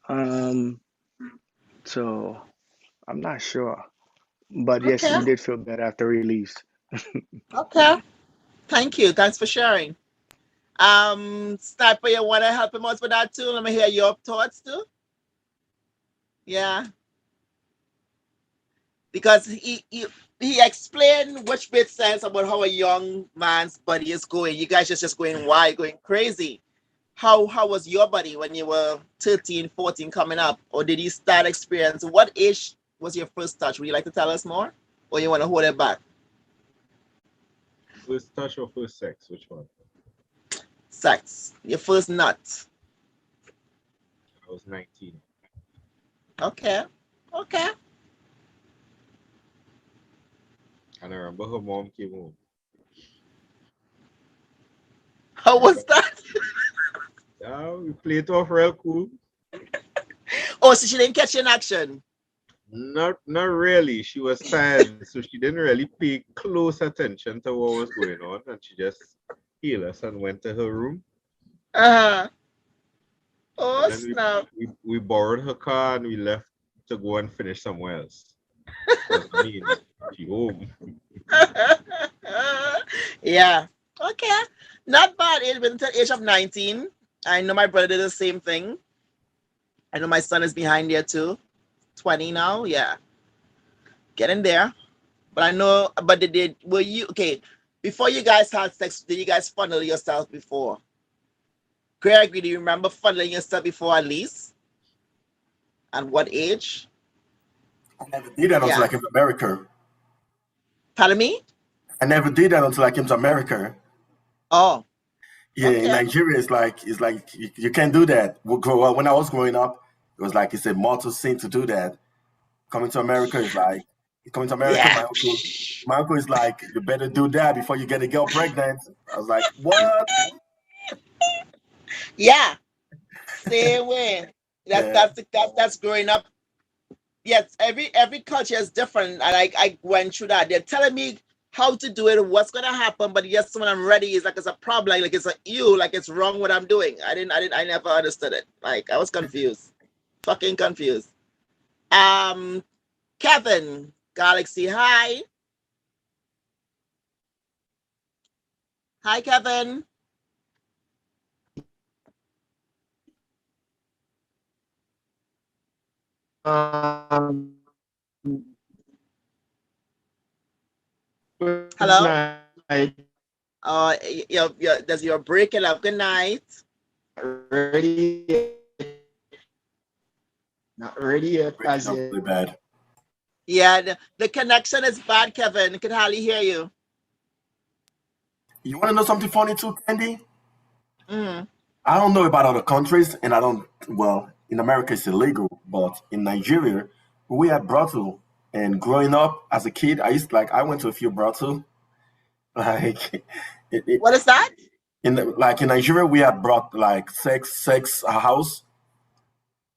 Um, so I'm not sure. But yes,
Okay.
we did feel better after release.
Okay. Thank you. Thanks for sharing. Sniper, you want to help him out with that too? Let me hear your thoughts too. Yeah, because he explained which made sense about how a young man's body is going. You guys just going wild, going crazy. How was your body when you were 13, 14 coming up? Or did you start experience? What age was your first touch? Would you like to tell us more? Or you want to hold it back?
First touch or first sex? Which one?
Sex. Your first nut.
I was 19.
Okay. Okay.
And I remember her mom came home.
How was that?
Yeah, we played it off real cool.
Oh, so she didn't catch you in action.
Not really. She was tired, so she didn't really pay close attention to what was going on, and she just healed us and went to her room.
Uh-huh.
And
Oh,
then
snap.
we borrowed her car and we left to go and finish somewhere else. Because I mean, she home.
Yeah. Okay. Not bad. Age within the age of 19. I know my brother did the same thing. I know my son is behind there too. 20 now. Yeah. Getting there. But I know, but were you, okay, before you guys had sex, did you guys funnel yourself before? Gregory, do you remember funneling yourself before at least? And what age?
I never did that until
Yeah.
I came to America.
Pardon me?
I never did that until I came to America.
Oh,
Yeah, in
okay.
Nigeria, it's like you can't do that. When I was growing up, it was like it's a mortal sin to do that. Coming to America is like coming to America.
Yeah.
My uncle is like, you better do that before you get a girl pregnant. I was like, what?
Yeah. Same way.
Yeah.
That's growing up. Yes, every culture is different, and I went through that. They're telling me how to do it, what's gonna happen, but yes, when I'm ready, it's like it's a problem, like it's a you, like it's wrong what I'm doing. I never understood it. Like I was confused, fucking confused. Um, Kevin, Galaxy, hi, hi, Kevin.
Um, good
Hello.
night.
You're breaking up. Good night.
Ready?
Not really yet, as
Not
yet.
really bad.
Yeah, the connection is bad, Kevin. I can hardly hear you.
You want to know something funny too, Kandy?
Mm.
I don't know about other countries, and I don't. Well, in America it's illegal, but in Nigeria we had brothel. And growing up as a kid, I went to a few brothel. Like,
What is that?
in Nigeria we had brought like sex house.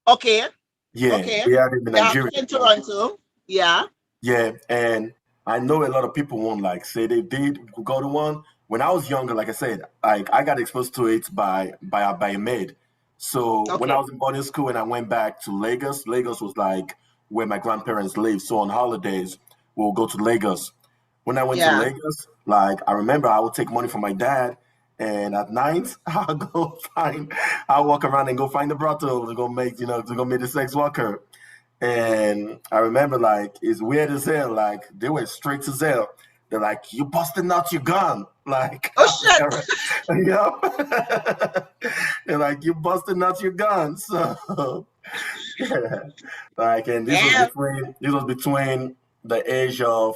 Okay.
Yeah,
Okay.
we had it in
They have
Nigeria.
in Toronto. Yeah.
Yeah, and I know a lot of people won't like say they did go to one. When I was younger, like I said, like I got exposed to it by a maid. So when I
Okay.
was in boarding school and I went back to Lagos, Lagos was like where my grandparents lived. So on holidays, we'll go to Lagos. When I went to
Yeah.
Lagos, like I remember I would take money from my dad, and at night I'll walk around and go find the brothel to go make, to go meet the sex worker. And I remember, like, it's weird as hell. Like, they were strict as hell. They're like, "You busting out your gun." Like,
Oh shit.
yep. They're like, "You busting out your gun." So, yeah. Like, and
Damn.
this was between the age of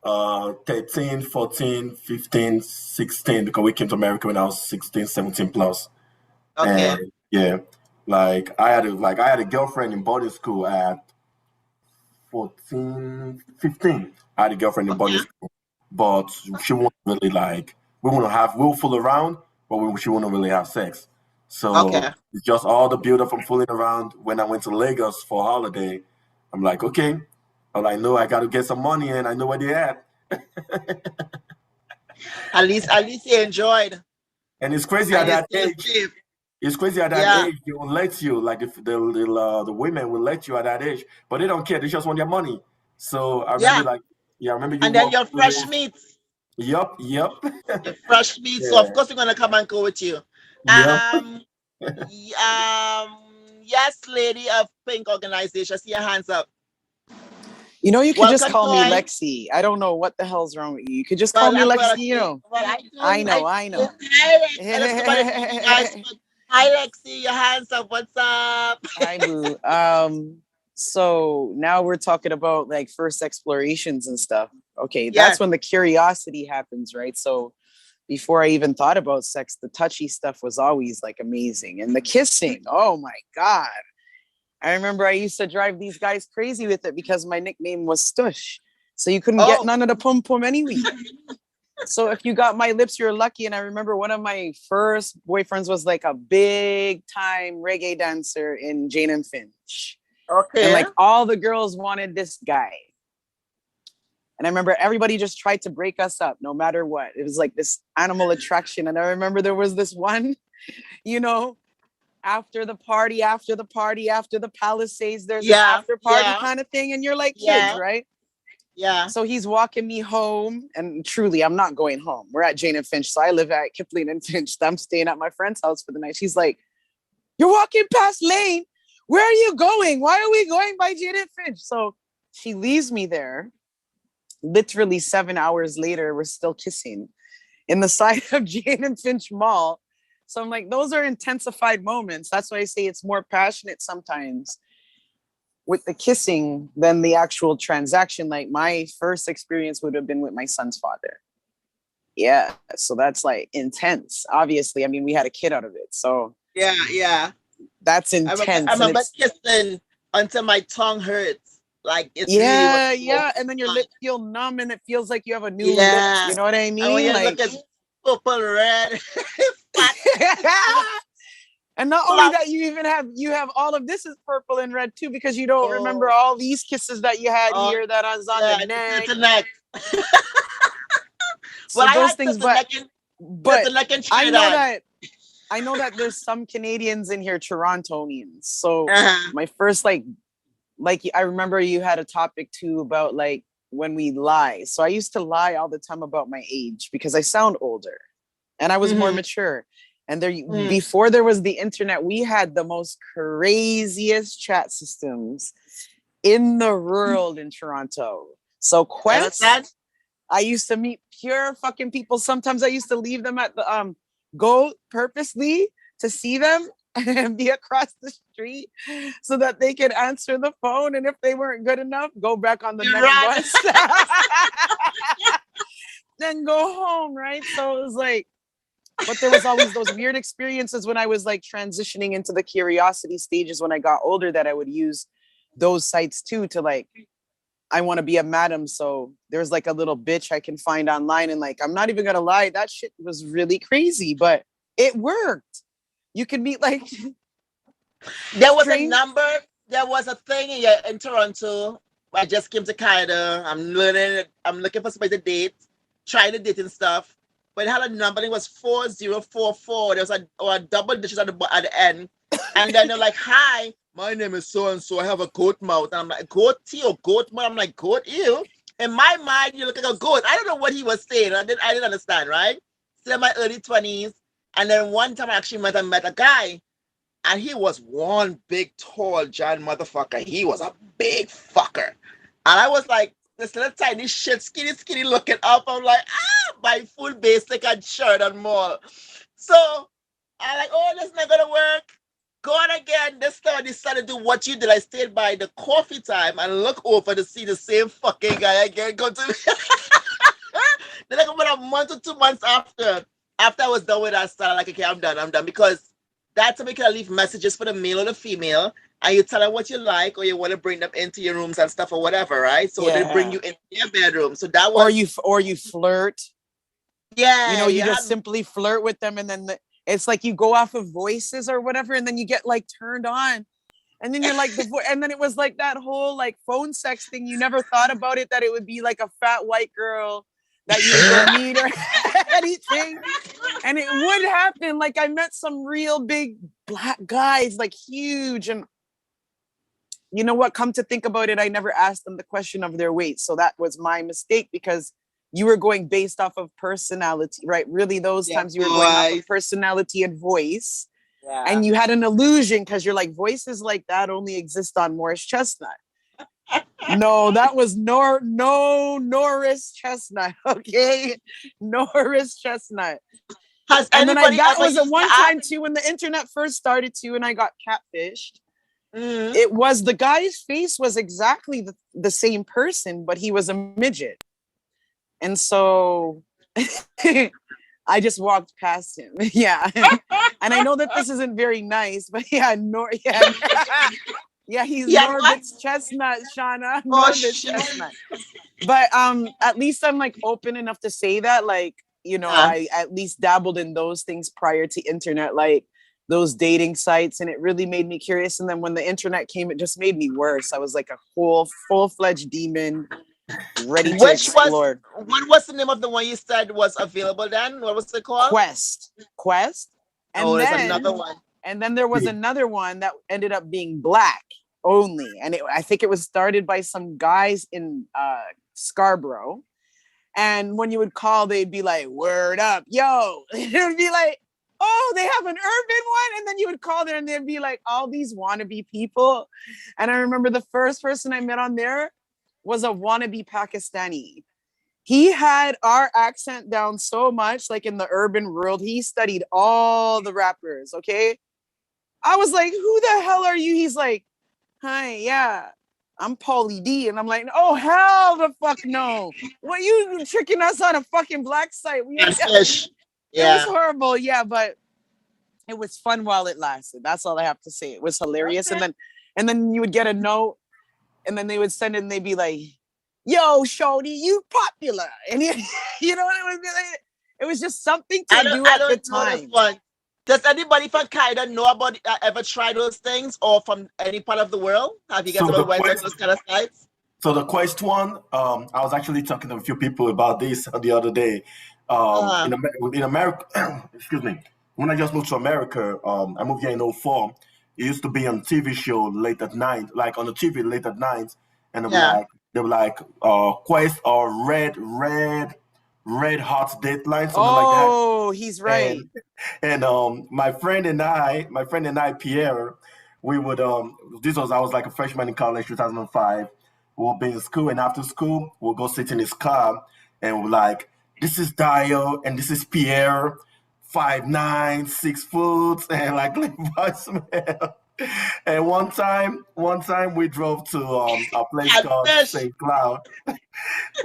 13, 14, 15, 16, because we came to America when I was 16, 17 plus.
Okay.
And yeah, I had a girlfriend in boarding school at 14, 15. I had a girlfriend in boarding
Okay.
school, but she won't really like, we'll fool around, but she won't really have sex. So
Okay.
it's just all the build up from fooling around. When I went to Lagos for holiday, I'm like, okay, all I know, I got to get some money and I know where they at.
At least you enjoyed.
And it's crazy
And
at
you
that
stay
age.
safe.
It's crazy at that
Yeah.
age, they will let you, like if the women will let you at that age, but they don't care. They just want their money. So I remember,
Yeah.
like, yeah, I remember you
And then
walk
your
through
fresh
this.
meat.
Yep, yep,
Your fresh meat. So of
yeah,
course we're gonna come and go with you.
yep.
Um yes, lady of Pink Organization. See your hands up.
You know, you could just
Welcome,
call me
Toy.
Lexi. I don't know what the hell's wrong with you. You could just call me
Well,
Lexi, you know.
well,
I know.
hi Lex. And if somebody you guys hi Lexi, your hands up. What's up?
Hi, boo. So now we're talking about like first explorations and stuff. Okay, that's
Yes.
when the curiosity happens, right? So before I even thought about sex, the touchy stuff was always like amazing. And the kissing, oh my God. I remember I used to drive these guys crazy with it because my nickname was Stush. So you couldn't get
Oh.
none of the pum pum anyway. So if you got my lips, you're lucky. And I remember one of my first boyfriends was like a big time reggae dancer in Jane and Finch.
Okay.
And like all the girls wanted this guy. And I remember everybody just tried to break us up no matter what. It was like this animal attraction. And I remember there was this one, you know, after the party, after the Palisades, there's an after party kind of thing. And you're like kids, right?
Yeah.
So he's walking me home, and truly, I'm not going home. We're at Jane and Finch. So I live at Kipling and Finch. I'm staying at my friend's house for the night. She's like, "You're walking past Lane. Where are you going? Why are we going by Jane and Finch?" So she leaves me there. Literally 7 hours later, we're still kissing in the side of Jane and Finch Mall. So I'm like, those are intensified moments. That's why I say it's more passionate sometimes with the kissing than the actual transaction. Like my first experience would have been with my son's father. Yeah. So that's like intense. Obviously, I mean, we had a kid out of it. So
yeah.
That's intense.
I remember kissing until my tongue hurts. Like it's
yeah. And then your lips feel numb and it feels like you have a new lip. You know what I mean?
And when you
like,
look at purple, red,
and not only that, you have all of this is purple and red too, because you don't remember all these kisses that you had here that was on the neck. So
well,
those things, but I know that there's some Canadians in here, Torontonians. So my first like I remember you had a topic too about like when we lie. So I used to lie all the time about my age because I sound older and I was more mature. And before there was the internet, we had the most craziest chat systems in the world in Toronto. So Quest, I used to meet pure fucking people. Sometimes I used to leave them at the go purposely to see them and be across the street so that they could answer the phone. And if they weren't good enough, go back on the next bus. Then go home, right? So it was like, but there was always those weird experiences when I was like transitioning into the curiosity stages when I got older, that I would use those sites too to like, I want to be a madam. So there's like a little bitch I can find online. And like, I'm not even going to lie, that shit was really crazy, but it worked. You could meet like.
There was a number, there was a thing in Toronto. I just came to Canada. I'm looking for somebody to date, trying to date and stuff. But it had a number, it was 4044. There was a double digits at the end. And then they're like, hi, my name is so-and-so. I have a goat mouth. And I'm like, goat tea or goat mouth? I'm like, goat, ew. In my mind, you look like a goat. I don't know what he was saying. I didn't understand, right? Still in my early 20s. And then one time I actually met a guy. And he was one big, tall, giant motherfucker. He was a big fucker. And I was like, this little tiny shit, skinny looking up. I'm like, my full basic and shirt and more. So I'm like, oh, this is not going to work. Go on again. This time I decided to do what you did. I stayed by the coffee time and look over to see the same fucking guy again. Go to Then like about a month or 2 months after I was done with that style, like, okay, I'm done. Because that's how you can leave messages for the male or the female, and you tell them what you like, or you want to bring them into your rooms and stuff or whatever, right? So they bring you into their bedroom. So that was,
or you flirt.
Yeah,
you know, you just simply flirt with them, and then it's like you go off of voices or whatever, and then you get like turned on, and then you're like and then it was like that whole like phone sex thing. You never thought about it, that it would be like a fat white girl that you would meet or anything. And it would happen. Like I met some real big black guys, like huge. And you know what? Come to think about it, I never asked them the question of their weight. So that was my mistake, because you were going based off of personality, right? Really, those times you were going off of personality and voice. Yeah. And you had an illusion because you're like, voices like that only exist on Morris Chestnut. No, that was Norris Chestnut. Okay, Norris Chestnut. And then that was a one time too when the internet first started too, and I got catfished. Mm-hmm. It was the guy's face was exactly the same person, but he was a midget, and so I just walked past him. Yeah, and I know that this isn't very nice, but yeah, yeah, he's Norbit's Chestnut, Shauna. Norbit's Chestnut. But at least I'm like open enough to say that, like, you know, I at least dabbled in those things prior to internet, like those dating sites, and it really made me curious. And then when the internet came, it just made me worse. I was like a whole full-fledged demon, ready to explore.
What was the name of the one you said was available then? What was it called?
Quest. And
there's another one.
And then there was another one that ended up being black only. And I think it was started by some guys in Scarborough. And when you would call, they'd be like, word up, yo. It would be like, oh, they have an urban one. And then you would call there and they'd be like, all these wannabe people. And I remember the first person I met on there was a wannabe Pakistani. He had our accent down so much, like in the urban world. He studied all the rappers, okay? I was like, who the hell are you? He's like, hi, yeah, I'm Paulie D. And I'm like, oh, hell the fuck no. What, you tricking us on a fucking black site? It was horrible, yeah, but it was fun while it lasted. That's all I have to say. It was hilarious. Okay. And then you would get a note, and then they would send it and they'd be like, yo, shorty, you popular. And you know what it would be like? It was just something to do at the time.
Does anybody from Canada know about ever try those things, or from any part of the world? Have you guys ever went on those kind of sites?
So the Quest one, I was actually talking to a few people about this the other day. In America, excuse me, when I just moved to America, I moved here in 2004. It used to be on TV show late at night, like on the TV late at night, and they were like Quest or Red Hot Dateline, something like that.
Oh, he's right.
And my friend and I, Pierre, we would I was like a freshman in college, 2005. We'll be in school, and after school, we'll go sit in his car, and we're like, this is Dio, and this is Pierre 5'9", 6 foot, and like Levi Smell. And one time we drove to a place called St. Cloud.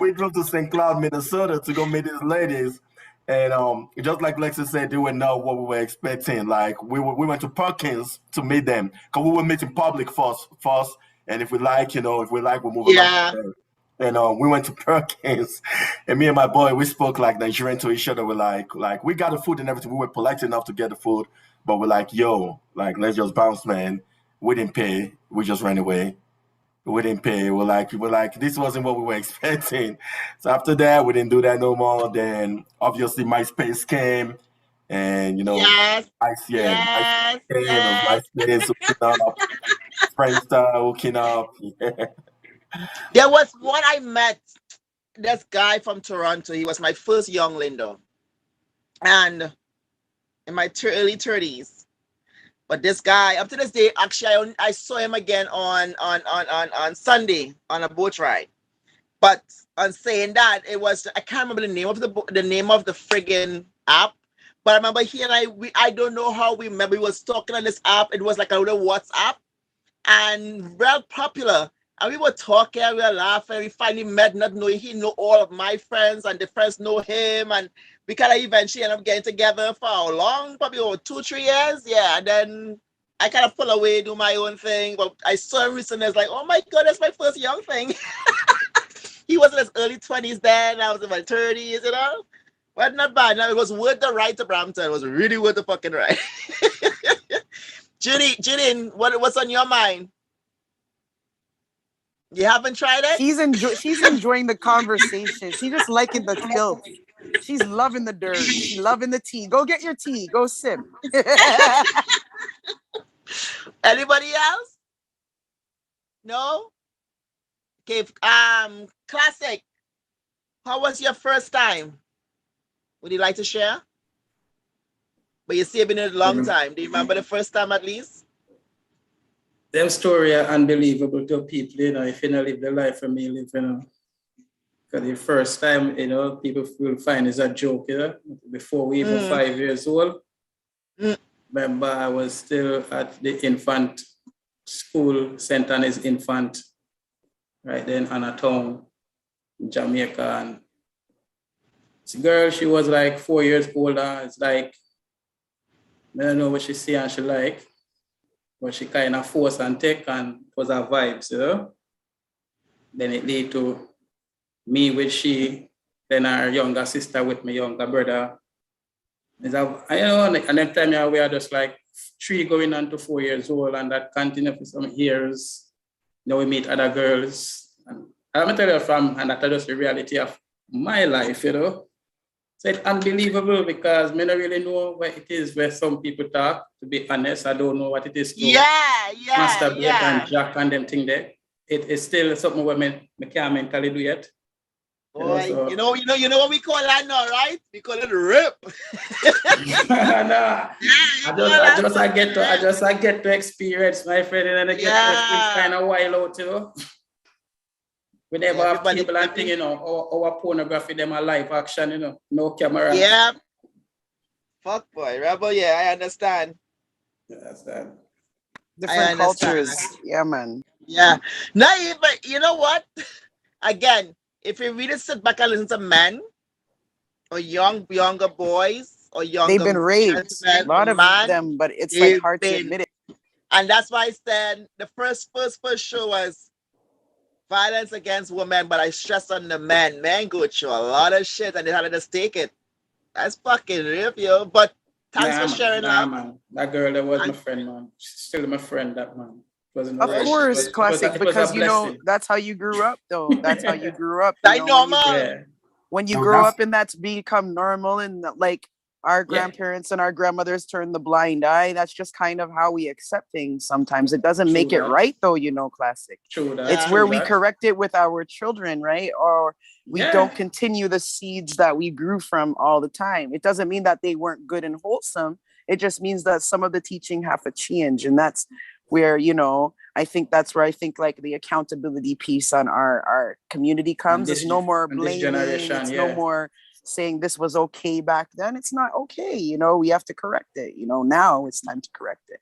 We drove to St. Cloud, Minnesota to go meet these ladies. And just like Lexi said, they were not what we were expecting. Like we went to Perkins to meet them because we were meeting public first. And if we like, we move along from there. And we went to Perkins, and me and my boy, we spoke like Nigerian to each other. We're like we got the food and everything. We were polite enough to get the food, but we're like, yo, like let's just bounce, man. We didn't pay. We just ran away. We didn't pay. We're like, this wasn't what we were expecting. So after that, we didn't do that no more. Then obviously MySpace came, and MySpace came, and MySpace hooking up, Friendster hooking up. Yeah.
There was one I met, this guy from Toronto. He was my first young Lindo, and in my early 30s. But this guy, up to this day, actually, I saw him again on Sunday on a boat ride. But on saying that, it was, I can't remember the name of the friggin' app. But I remember he and I don't know how we remember. We was talking on this app. It was like a little WhatsApp, and real popular. And we were talking, we were laughing. We finally met, not knowing he knew all of my friends, and the friends know him. And we kind of eventually ended up getting together for how long? Probably over 2-3 years. Yeah. And then I kind of pull away, do my own thing. But I saw him recently. I was like, oh my God, that's my first young thing. He was in his early 20s then. I was in my 30s, But not bad. Now it was worth the ride to Brampton. It was really worth the fucking ride. Judy, what's on your mind? You haven't tried it?
She's enjoying the conversation. She's just liking the filth. She's loving the dirt. She's loving the tea. Go get your tea. Go sip.
Anybody else? No? Okay. Classic. How was your first time? Would you like to share? But you see, it's been a long time. Do you remember the first time at least?
Them story are unbelievable to people, if you don't live the life for me live, Because the first time, people will find it's a joke, before we even 5 years old. Remember, I was still at the infant school, St. Anne's Infant, right then, Anatown, Jamaica. And this girl, she was like 4 years older. It's like, I don't know what she see and she like. But she kind of forced and take, and it was her vibes, Then it led to me with she, then her younger sister with my younger brother. And then time we are just like 3 going on to 4 years old, and that continued for some years. Now we meet other girls. And I'm going to tell you and that's just the reality of my life, So it's unbelievable because I don't really know what it is where some people talk. To be honest, I don't know what it is to masturbate and jack and them thing there. It's still something where I can't mentally do yet.
You know what we call that now, right? We call it rip.
No, I get to experience, my friend, and I get to experience kind of wild out, We never have people and thing, our pornography, them are live action, no camera.
Yeah. Fuck boy, Rebel, I understand.
That's that.
Different cultures. Yeah, man.
Yeah. No, but you know what? Again, if you really sit back and listen to men or younger boys or younger,
they've been raped. A lot of them, but it's like hard to admit it.
And that's why I said the first show was violence against women, but I stress on the men. Men go through a lot of shit and they had to just take it. That's fucking rip, yo. But thanks for sharing that.
Man. That girl, that was my friend, man. She's still my friend, that man.
Of course, classic, because that's how you grew up, though. That's how you grew up.
I know, man.
When you grow up and that's become normal, and like our grandparents and our grandmothers turn the blind eye, that's just kind of how we accept things sometimes. It doesn't make it right, though, classic. It's where we correct it with our children, right? Or we don't continue the seeds that we grew from all the time. It doesn't mean that they weren't good and wholesome. It just means that some of the teaching have to change, and that's where, I think that's where like the accountability piece on our community comes. There's no more blaming. It's no more, saying this was okay back then. It's not okay. You know, we have to correct it. You know, now it's time to correct it.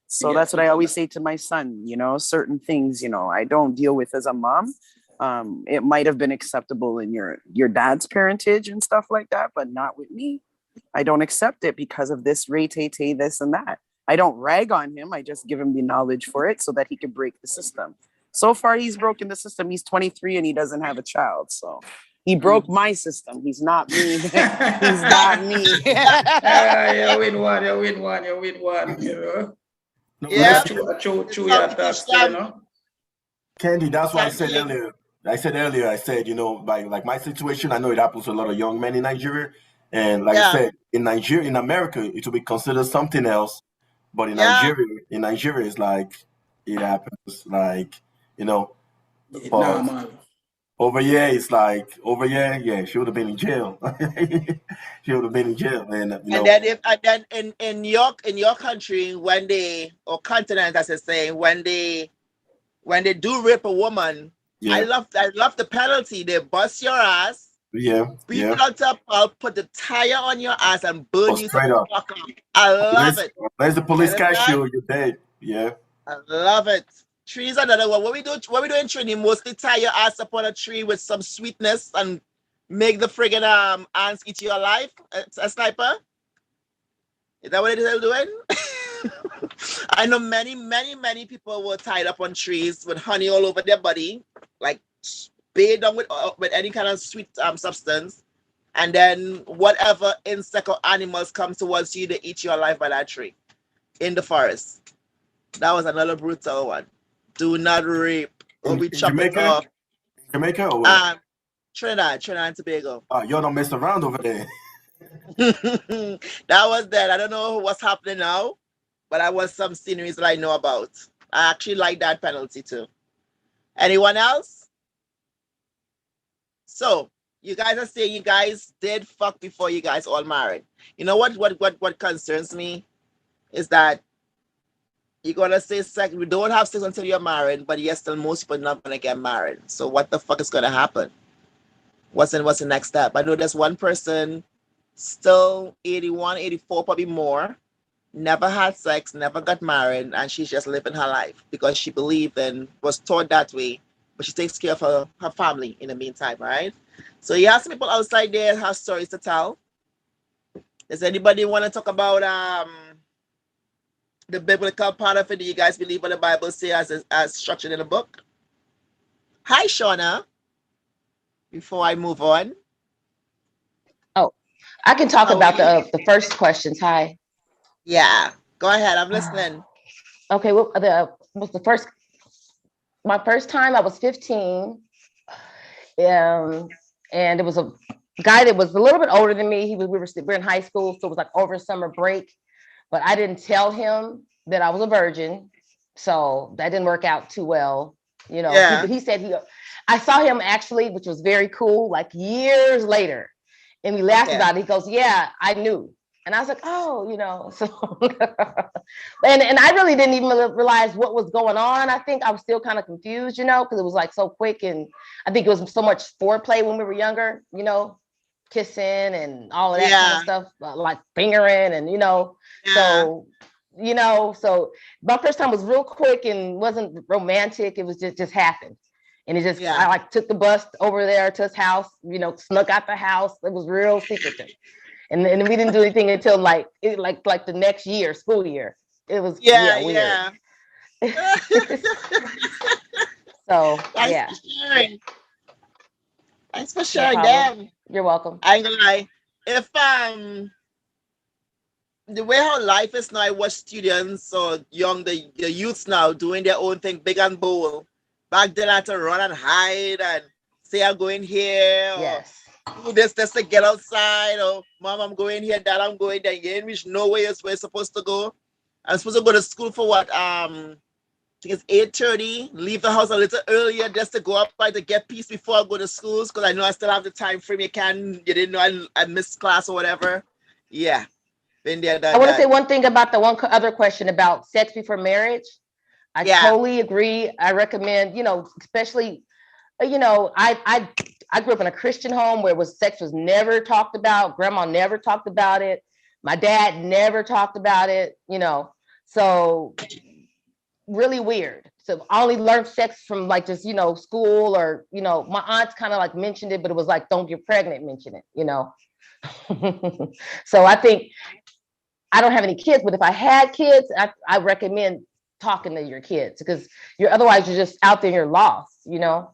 So that's what I always say to my son. You know, certain things, you know, I don't deal with as a mom. It might have been acceptable in your dad's parentage and stuff like that, but not with me. I don't accept it because of this tay, this and that. I don't rag on him. I just give him the knowledge for it so that he can break the system. So far, he's broken the system. He's 23 and he doesn't have a child. So he broke my system. He's not me. He's not me.
You win one. You know.
Yeah.
True, your thoughts, you know.
Kandy, that's what I said earlier. I said, you know, like my situation, I know it happens to a lot of young men in Nigeria. And like I said, in Nigeria, in America, it will be considered something else. But in Nigeria, it's like it happens, like, you know. But over here, it's like yeah, she would have been in jail. She would have been in jail, and you know.
And then in your country, when they, or continent, as I say, when they do rape a woman, I love the penalty. They bust your ass.
Yeah.
Beat you up, I'll put the tire on your ass and burn you
straight
to
up.
fuck up. I love it.
Where's the police catch you? You're dead. Yeah.
I love it. Trees another one. What we do in Trinity, mostly tie your ass up on a tree with some sweetness and make the friggin' ants eat you alive. A sniper. Is that what it is they're doing? I know many people were tied up on trees with honey all over their body, like bathed down with any kind of sweet substance, and then whatever insect or animals come towards you, they eat you alive by that tree in the forest. That was another brutal one. Do not rape or we chop it off.
Jamaica or what?
Trinidad and Tobago.
Oh, y'all don't mess around over there.
That was that. I don't know what's happening now, but that was some sceneries that I know about. I actually like that penalty too. Anyone else? So you guys are saying you guys did fuck before you guys all married. You know what concerns me is that you're gonna say sex. We don't have sex until you're married, but yes, still most people not gonna get married. So what the fuck is gonna happen? What's the next step? I know there's one person still 81, 84, probably more, never had sex, never got married, and she's just living her life because she believed and was taught that way, but she takes care of her family in the meantime, right? So you have some people outside there have stories to tell. Does anybody want to talk about the biblical part of it? Do you guys believe what the Bible says as structured in the book? Hi, Shauna. Before I move on.
Oh, I can talk about the first questions. Hi.
Yeah, go ahead. I'm listening.
Okay, well, my first time I was 15. And it was a guy that was a little bit older than me. We were in high school, so it was like over summer break. But I didn't tell him that I was a virgin, so that didn't work out too well. You know, he said I saw him actually, which was very cool, like years later. And we laughed about it. He goes, yeah, I knew. And I was like, oh, you know, so and I really didn't even realize what was going on. I think I was still kind of confused, you know, because it was like so quick. And I think it was so much foreplay when we were younger, you know, kissing and all of that kind of stuff, like fingering and, you know, so, you know, so my first time was real quick and wasn't romantic. It was just happened. And it just, I like took the bus over there to his house, you know, snuck out the house. It was real secretive. And we didn't do anything until like the next year, school year. It was weird. So
Thanks for sharing them.
You're welcome.
I ain't gonna lie. If the way how life is now, I watch students or the youths now doing their own thing, big and bold. Back then I had to run and hide and say I'm going here or do this to get outside, or mom, I'm going here, dad, I'm going there. You ain't reach nowhere else where you're supposed to go. I'm supposed to go to school for what? I think it's 8:30. Leave the house a little earlier just to go up by to get peace before I go to schools because I know I still have the time frame. You didn't know I missed class or whatever. Yeah. Been there,
I want to say one thing about the one other question about sex before marriage. I totally agree. I recommend, you know, especially, you know, I I grew up in a Christian home where sex was never talked about. Grandma never talked about it. My dad never talked about it, you know. So really weird. So I only learned sex from like just, you know, school, or, you know, my aunts kind of like mentioned it, but it was like, don't get pregnant, mention it, you know. So I think, I don't have any kids, but if I had kids, I recommend talking to your kids, because otherwise you're just out there and you're lost, you know.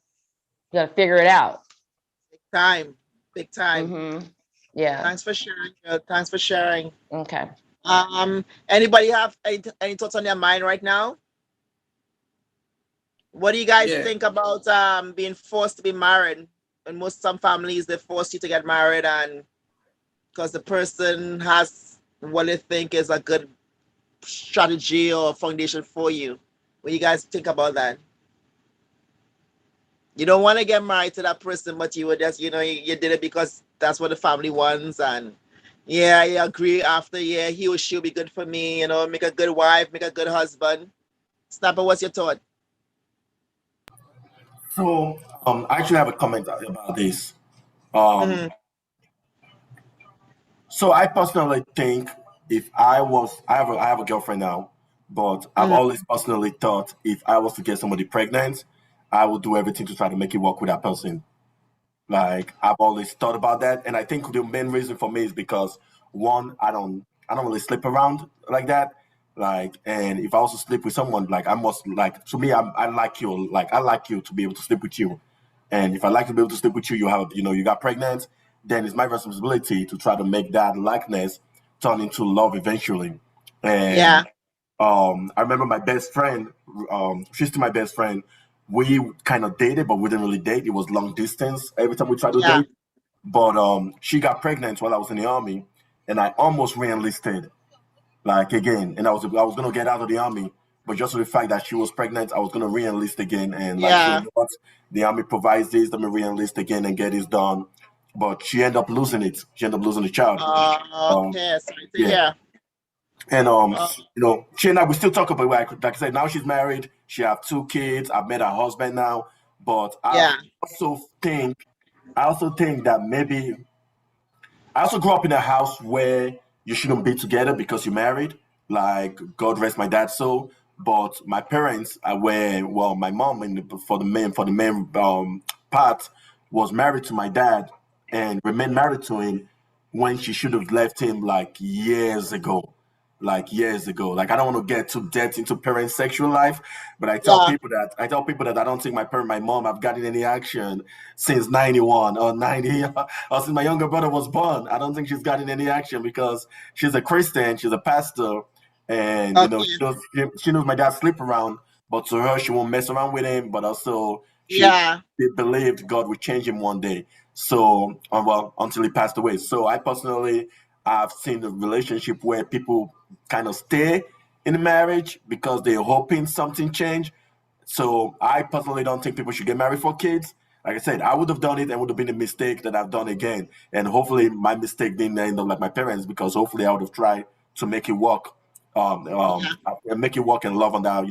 You gotta figure it out.
Big time.
Mm-hmm. Yeah.
Thanks for sharing. Thanks for sharing.
Okay.
Anybody have any thoughts on their mind right now? What do you guys think about being forced to be married? And some families, they force you to get married, and because the person has what they think is a good strategy or foundation for you. What do you guys think about that? You don't want to get married to that person, but you would just, you know, you did it because that's what the family wants, and yeah, you agree after, yeah, he or she will be good for me, you know, make a good wife, make a good husband. Snapper, what's your thought?
So I actually have a comment about this. Um, So I personally think if I have a girlfriend now, but I've always personally thought if I was to get somebody pregnant, I would do everything to try to make it work with that person. Like I've always thought about that, and I think the main reason for me is because one, I don't really sleep around like that. Like, and if I also sleep with someone, like I must like to me, I like you, like I like you to be able to sleep with you, and if I like to be able to sleep with you, you got pregnant, then it's my responsibility to try to make that likeness turn into love eventually. And
Yeah,
I remember my best friend, she's still my best friend. We kind of dated, but we didn't really date. It was long distance every time we tried to
yeah.
date. But she got pregnant while I was in the army, and I almost re-enlisted, like again. And I was gonna get out of the army, but just for the fact that she was pregnant, I was gonna re-enlist again. And like, so you
Yeah.
know what? The army provides this, let me re-enlist again and get this done. But she ended up losing it. She ended up losing the child. Um,
Okay. Sorry to
yeah.
hear.
And
Uh,
she and I we still talk about, like I said, now she's married. She have 2 kids. I've met her husband now. But
yeah.
I also think that maybe I also grew up in a house where you shouldn't be together because you're married. Like God rest my dad's soul. But my parents were, well, my mom for the main part was married to my dad and remained married to him when she should have left him like years ago. Like years ago. Like I don't want to get too deep into parents' sexual life, but
Yeah.
I tell people that I don't think my mom have gotten any action since 91 or 90 or since my younger brother was born. I don't think she's gotten any action because she's a Christian, she's a pastor, and
Okay.
she knows my dad sleep around, but to her she won't mess around with him. But also
Yeah.
she believed God would change him one day. So well, until he passed away. So I personally I've seen a relationship where people kind of stay in the marriage because they're hoping something change. So I personally don't think people should get married for kids. Like I said, I would have done it and would have been a mistake that I've done again. And hopefully my mistake didn't end up like my parents, because hopefully I would have tried to make it work,
Yeah.
make it work and love on that,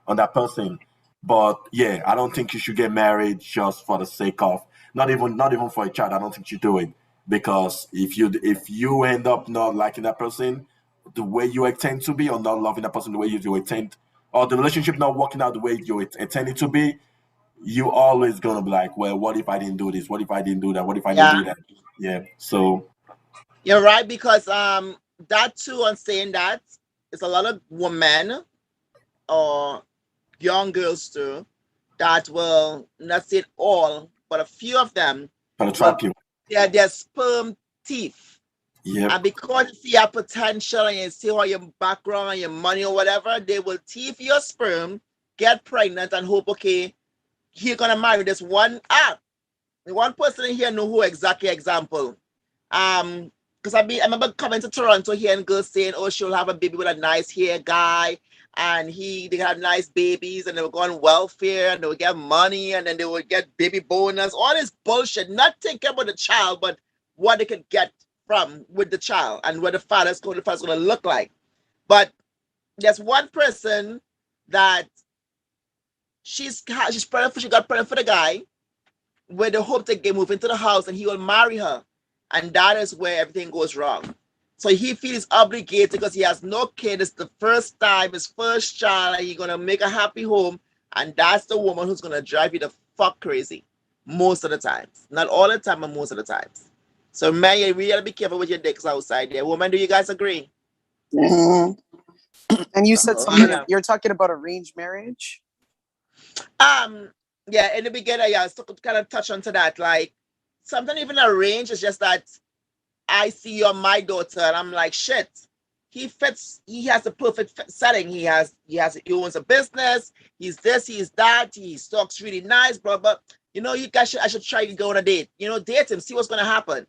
on that person. But yeah, I don't think you should get married just for the sake of not even for a child. I don't think you do it, because if you end up not liking that person the way you intend to be, or not loving that person the way you intend, or the relationship not working out the way you intend it to be, you always gonna be like, well, what if I didn't do this? What if I didn't do that? What if I didn't
Yeah.
do that? Yeah. So
You're right, because that too, on saying that, it's a lot of women or young girls too that will, not say it all, but a few of them
trying to
will,
trap you.
they're sperm thief.
Yep.
And because you see your potential and you see all your background and your money or whatever, they will thief your sperm, get pregnant, and hope, okay, you're gonna marry this one person in here know who exactly example. Because I remember coming to Toronto here and girls saying, oh, she'll have a baby with a nice hair guy, and they had nice babies, and they were going welfare, and they would get money, and then they would get baby bonus, all this bullshit, not thinking about the child, but what they could get from with the child and what the father's going to look like. But there's one person that she got pregnant for the guy, with the hope to move into the house and he will marry her. And that is where everything goes wrong. So he feels obligated because he has no kid. It's the first time, his first child, and he's going to make a happy home. And that's the woman who's going to drive you the fuck crazy most of the times. Not all the time, but most of the times. So, man, you really got to be careful with your dicks outside there. Woman, do you guys agree?
And you said something, you're talking about arranged marriage?
Yeah, in the beginning, yeah, so kind of touch onto that. Like, something even arranged is just that I see you're my daughter, and I'm like, shit. He fits. He has the perfect setting. He owns a business. He's this. He's that. He talks really nice, bro. But you know, you guys I should try to go on a date. You know, date him, see what's gonna happen.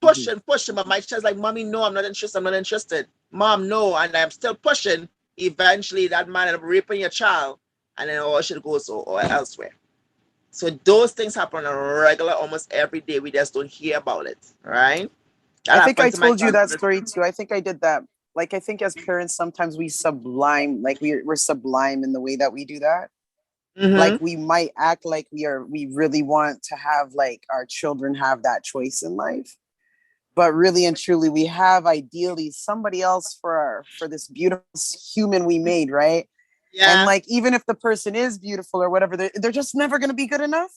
Pushing. But my child's like, mommy, no, I'm not interested. I'm not interested. Mom, no, and I'm still pushing. Eventually, that man ended up raping your child, and then all shit goes or elsewhere. So those things happen on a regular, almost every day. We just don't hear about it, right?
I think I told you that story too. I think I did that. Like, I think as parents, sometimes we sublime, like we're sublime in the way that we do that. Like we might act like we really want to have like our children have that choice in life. But really and truly, we have ideally somebody else for this beautiful human we made, right? Yeah. And like, even if the person is beautiful or whatever, they're just never going to be good enough.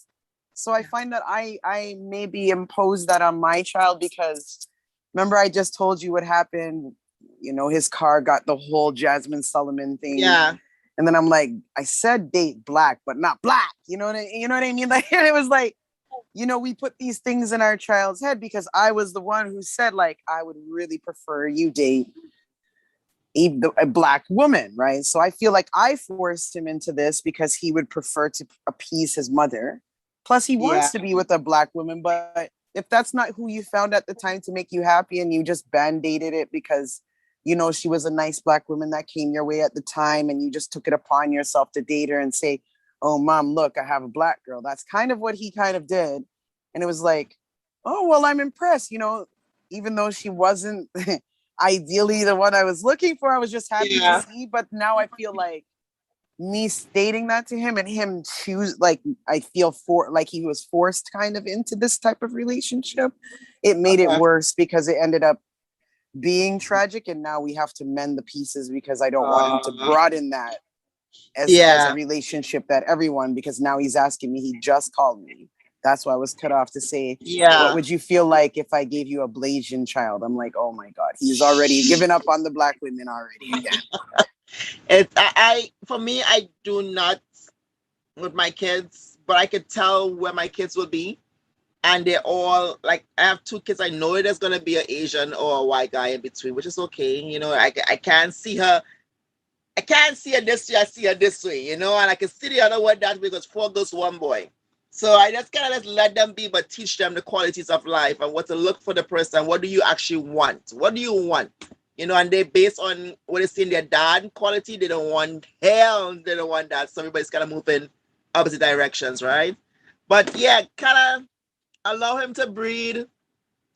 So I find that I maybe impose that on my child because remember I just told you what happened. You know, his car got the whole Jasmine Sullivan thing. Yeah. And then I'm like, I said date black, but not black. You know what I mean? Like, it was like, you know, we put these things in our child's head because I was the one who said, like, I would really prefer you date a black woman, right? So I feel like I forced him into this because he would prefer to appease his mother. Plus, he wants to be with a black woman, but if that's not who you found at the time to make you happy and you just band-aided it because, you know, she was a nice black woman that came your way at the time and you just took it upon yourself to date her and say, oh, mom, look, I have a black girl. That's kind of what he kind of did. And it was like, oh, well, I'm impressed. You know, even though she wasn't ideally the one I was looking for, I was just happy to see. But now I feel like me stating that to him and him choose, like, I feel like he was forced kind of into this type of relationship. It made it worse because it ended up being tragic. And now we have to mend the pieces because I don't want him to broaden that as a relationship that everyone, because now he's asking me, he just called me. That's why I was cut off to say, what would you feel like if I gave you a Blasian child? I'm like, oh my God, he's already given up on the black women already again.
For me, I do not with my kids, but I could tell where my kids will be. And they're all like, I have two kids. I know there's going to be an Asian or a white guy in between, which is okay. You know, I can't see her. I can't see her this way. I see her this way, you know, and I can see the other one that way because 4 girls, 1 boy. So I just kind of just let them be, but teach them the qualities of life and what to look for the person. What do you actually want? What do you want? You know, and they based on what they see in their dad quality, they don't want that. So everybody's kind of moving opposite directions, right? But yeah, kind of allow him to breed.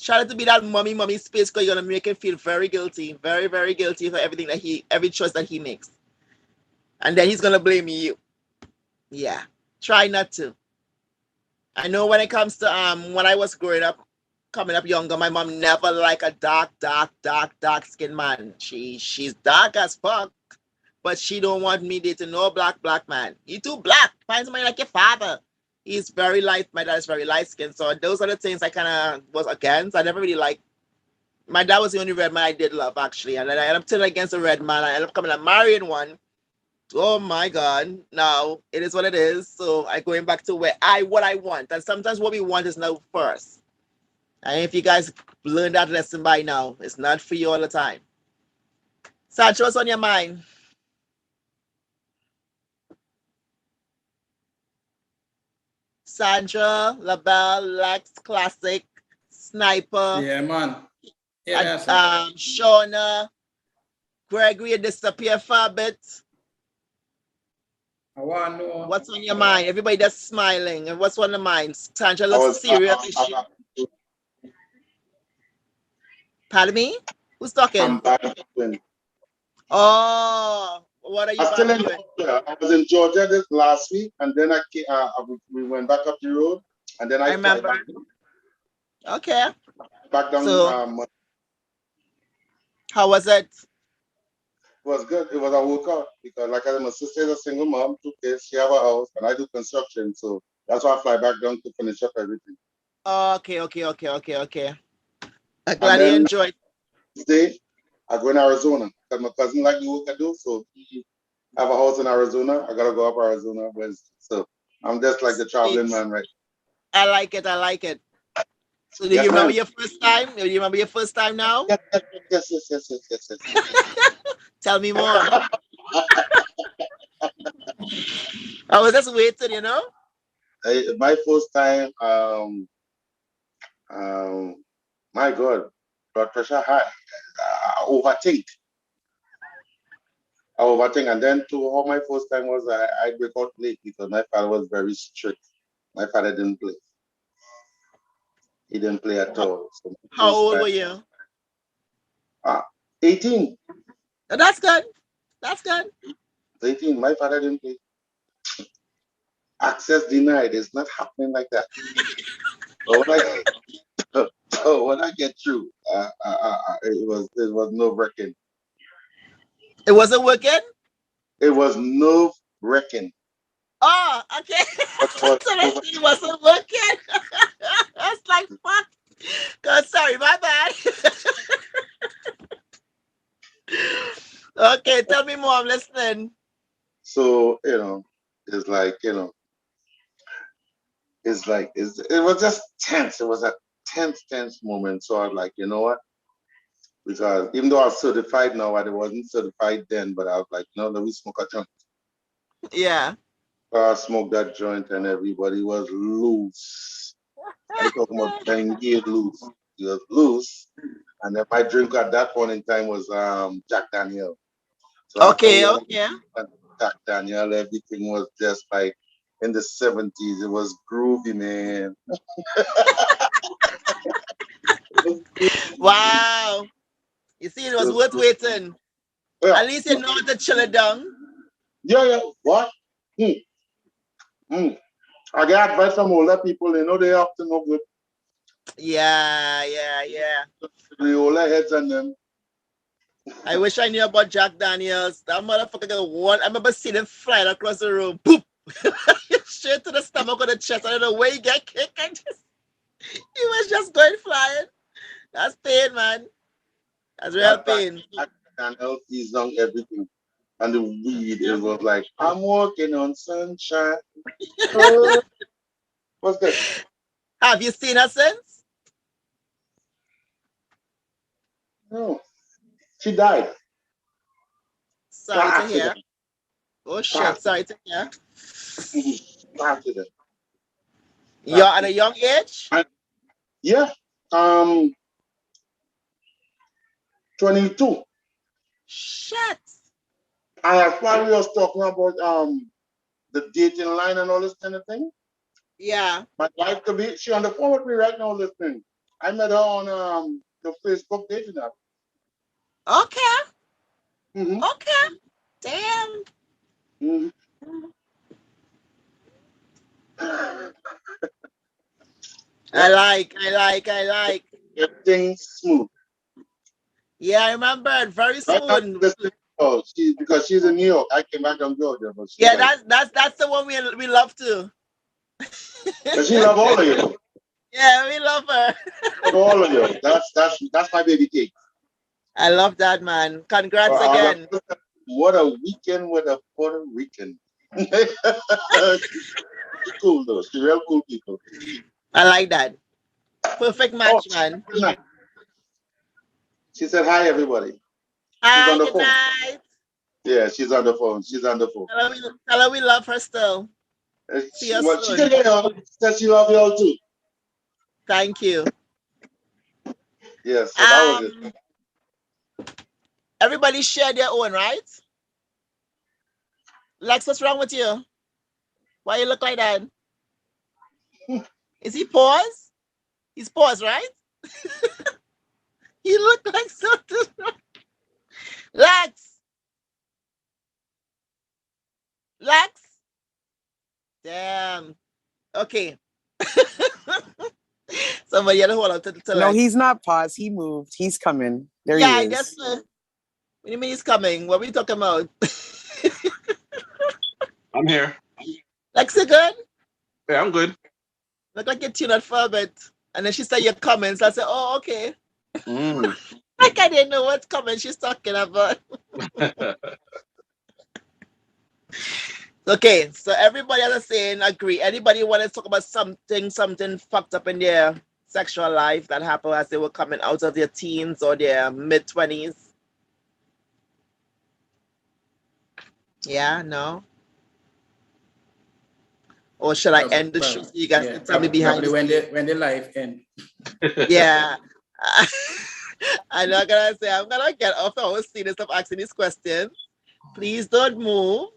Try to be that mommy space because you're gonna make him feel very guilty, very, very guilty for everything every choice that he makes. And then he's gonna blame you. Yeah. Try not to. I know when it comes to when I was coming up younger, my mom never liked a dark skinned man. She's dark as fuck, but she don't want me dating no black man. You too black. Find somebody like your father. He's very light. My dad is very light skinned. So those are the things I kind of was against. I never really liked. My dad was the only red man I did love, actually. And then I ended up turning against a red man. I ended up coming and marrying one. Oh my God. Now it is what it is. So I going back to what I want. And sometimes what we want is now first. And if you guys learn that lesson by now, it's not for you all the time. Sancho, what's on your mind? Sandra, LaBelle, Lex, Classic, Sniper.
Yeah, man.
Shauna, Gregory, disappear for a bit.
I want to know.
What's on your mind? Everybody that's smiling. And what's on the mind? Sandra looks serious. Pardon me? Who's talking? Oh, what are you
doing? I was in Georgia this last week, and then we went back up the road, and then
I
I fly
remember.
back.
Okay.
Back down.
So, how was it?
It was good. It was a workout because, like I said, my sister is a single mom, 2 kids. She have a house, and I do construction, so that's why I fly back down to finish up everything.
Okay. I'm
And
glad you
then
enjoyed.
next day, I go in Arizona because my cousin like the work I do, so he have a house in Arizona. I gotta go up Arizona Wednesday, so I'm just like the traveling man, right?
I like it. I like it. So, do you
Yes,
remember
ma'am.
your first time? Do you remember your first time now?
Yes.
Tell me more. I was just waiting,
My first time, um, my God, blood pressure high. I overthink. And then to how my first time was, I break out late because my father was very strict. My father didn't play. He didn't play at all. So my
How
first
old
time,
were you?
18.
Oh, that's good. That's good.
18. My father didn't play. Access denied. It's not happening like that. So when I get through, it was nerve wracking.
It wasn't working?
It was nerve wracking.
Oh, okay. So it wasn't working. That's like fuck. God, sorry, my bad. Okay, tell me more. I'm listening.
So it's like it was just tense. It was a tense moment. So I was like, you know what? Because even though I was certified now, I wasn't certified then, but I was like, no, let me smoke a joint.
Yeah.
So I smoked that joint and everybody was loose. I'm talking about 10 years loose. He was loose. And then my drink at that point in time was Jack Daniel. So after we
Okay,
had
okay.
Jack Daniel, everything was just like in the 70s. It was groovy, man.
Wow. You see, it was worth waiting.
Yeah.
At least you know how to chill it down.
Yeah. What? I get advice from older people. They have to know good.
Yeah.
The older heads and them.
I wish I knew about Jack Daniels. That motherfucker got one. I remember seeing him flying across the room. Boop! Straight to the stomach or the chest. I don't know where he get kicked. He was just going flying. That's pain, man. That's real pain.
Jack Daniel is on everything. And the weed, it was like, I'm walking on sunshine. What's this?
Have you seen her since?
No. She died.
Sorry to hear. Oh shit, sorry to hear.
Accident.
You're at a young age?
Yeah. 22.
Shit.
And as far as we was talking about the dating line and all this kind of thing.
Yeah.
My wife could be she on the phone with me right now listening. I met her on the Facebook dating app.
Okay.
Mm-hmm.
Okay. Damn.
Mm-hmm.
I like.
Everything's smooth.
Yeah, I remember it. Very
Right now,
smooth.
because she's in New York. I came back from Georgia, but she's
Yeah,
like,
that's the one we love to.
but she love all of you.
Yeah, we love her.
All of you. That's my baby cake.
I love that, man. Congrats again.
What a weekend with a Puerto Rican. She cool though. She real cool people.
I like that. Perfect match, man.
She said hi everybody. She's
Hi,
on the
good
phone.
night.
Yeah, she's on the phone.
Tell her we love her still. See you
She
soon.
can hear you. She said she love you all too.
Thank you.
Yeah, so that was it.
Everybody share their own, right? Lex, what's wrong with you? Why you look like that? Is he paused? He's paused, right? You look like something. Lex! Lex! Damn. Okay. Somebody had to hold on to
No,
like,
he's not paused. He moved. He's coming. There
yeah,
he
I
is.
guess so. What do you mean he's coming? What are we talking about?
I'm here.
Lexi, good?
Yeah, I'm good.
Look like you're tuned out for a bit. And then she said your comments. I said, oh, okay.
Mm.
Like I didn't know what comment she's talking about. Okay, so everybody as I saying agree. Anybody want to talk about something fucked up in their sexual life that happened as they were coming out of their teens or their mid-20s? Yeah, no? Or should I end the show so you guys can tell me behind the scenes?
When the life end.
Yeah. I'm not gonna say I'm gonna get off the whole scene and stop asking these questions. Please don't move.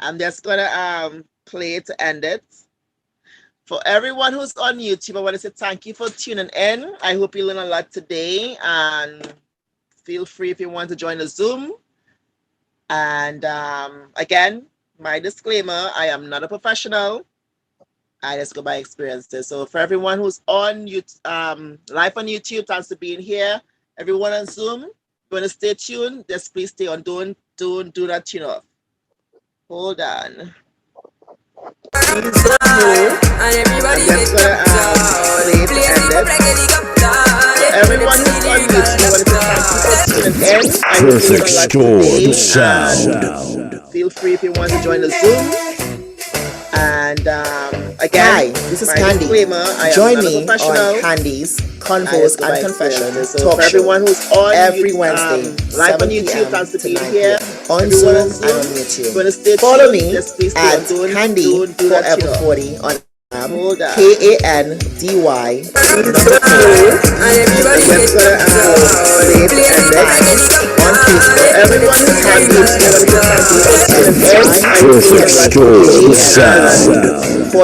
I'm just gonna play it to end it. For everyone who's on YouTube, I want to say thank you for tuning in. I hope you learned a lot today, and feel free if you want to join the Zoom. And again, my disclaimer: I am not a professional. I just go by experiences. So for everyone who's on YouTube, live on YouTube, thanks for being here. Everyone on Zoom, if you want to stay tuned, just please stay on. Don't do not tune off. Hold on. Please don't move. I'm just gonna play to end it. So everyone who's on YouTube, I want to say thank you for tuning in. I hope you learned a lot today. And feel free if you want to join the Zoom. And again,
hi, this is Kandy. Join me on Kandy's Konvos and Confessions talk show
everyone who's on
every Wednesday,
live on YouTube, thanks for being here.
On Zoom and on YouTube. Follow me at Kandy Forever 40 on Kandy number 4 on Facebook.
Everyone who's on YouTube,
Perfect Storm Sound.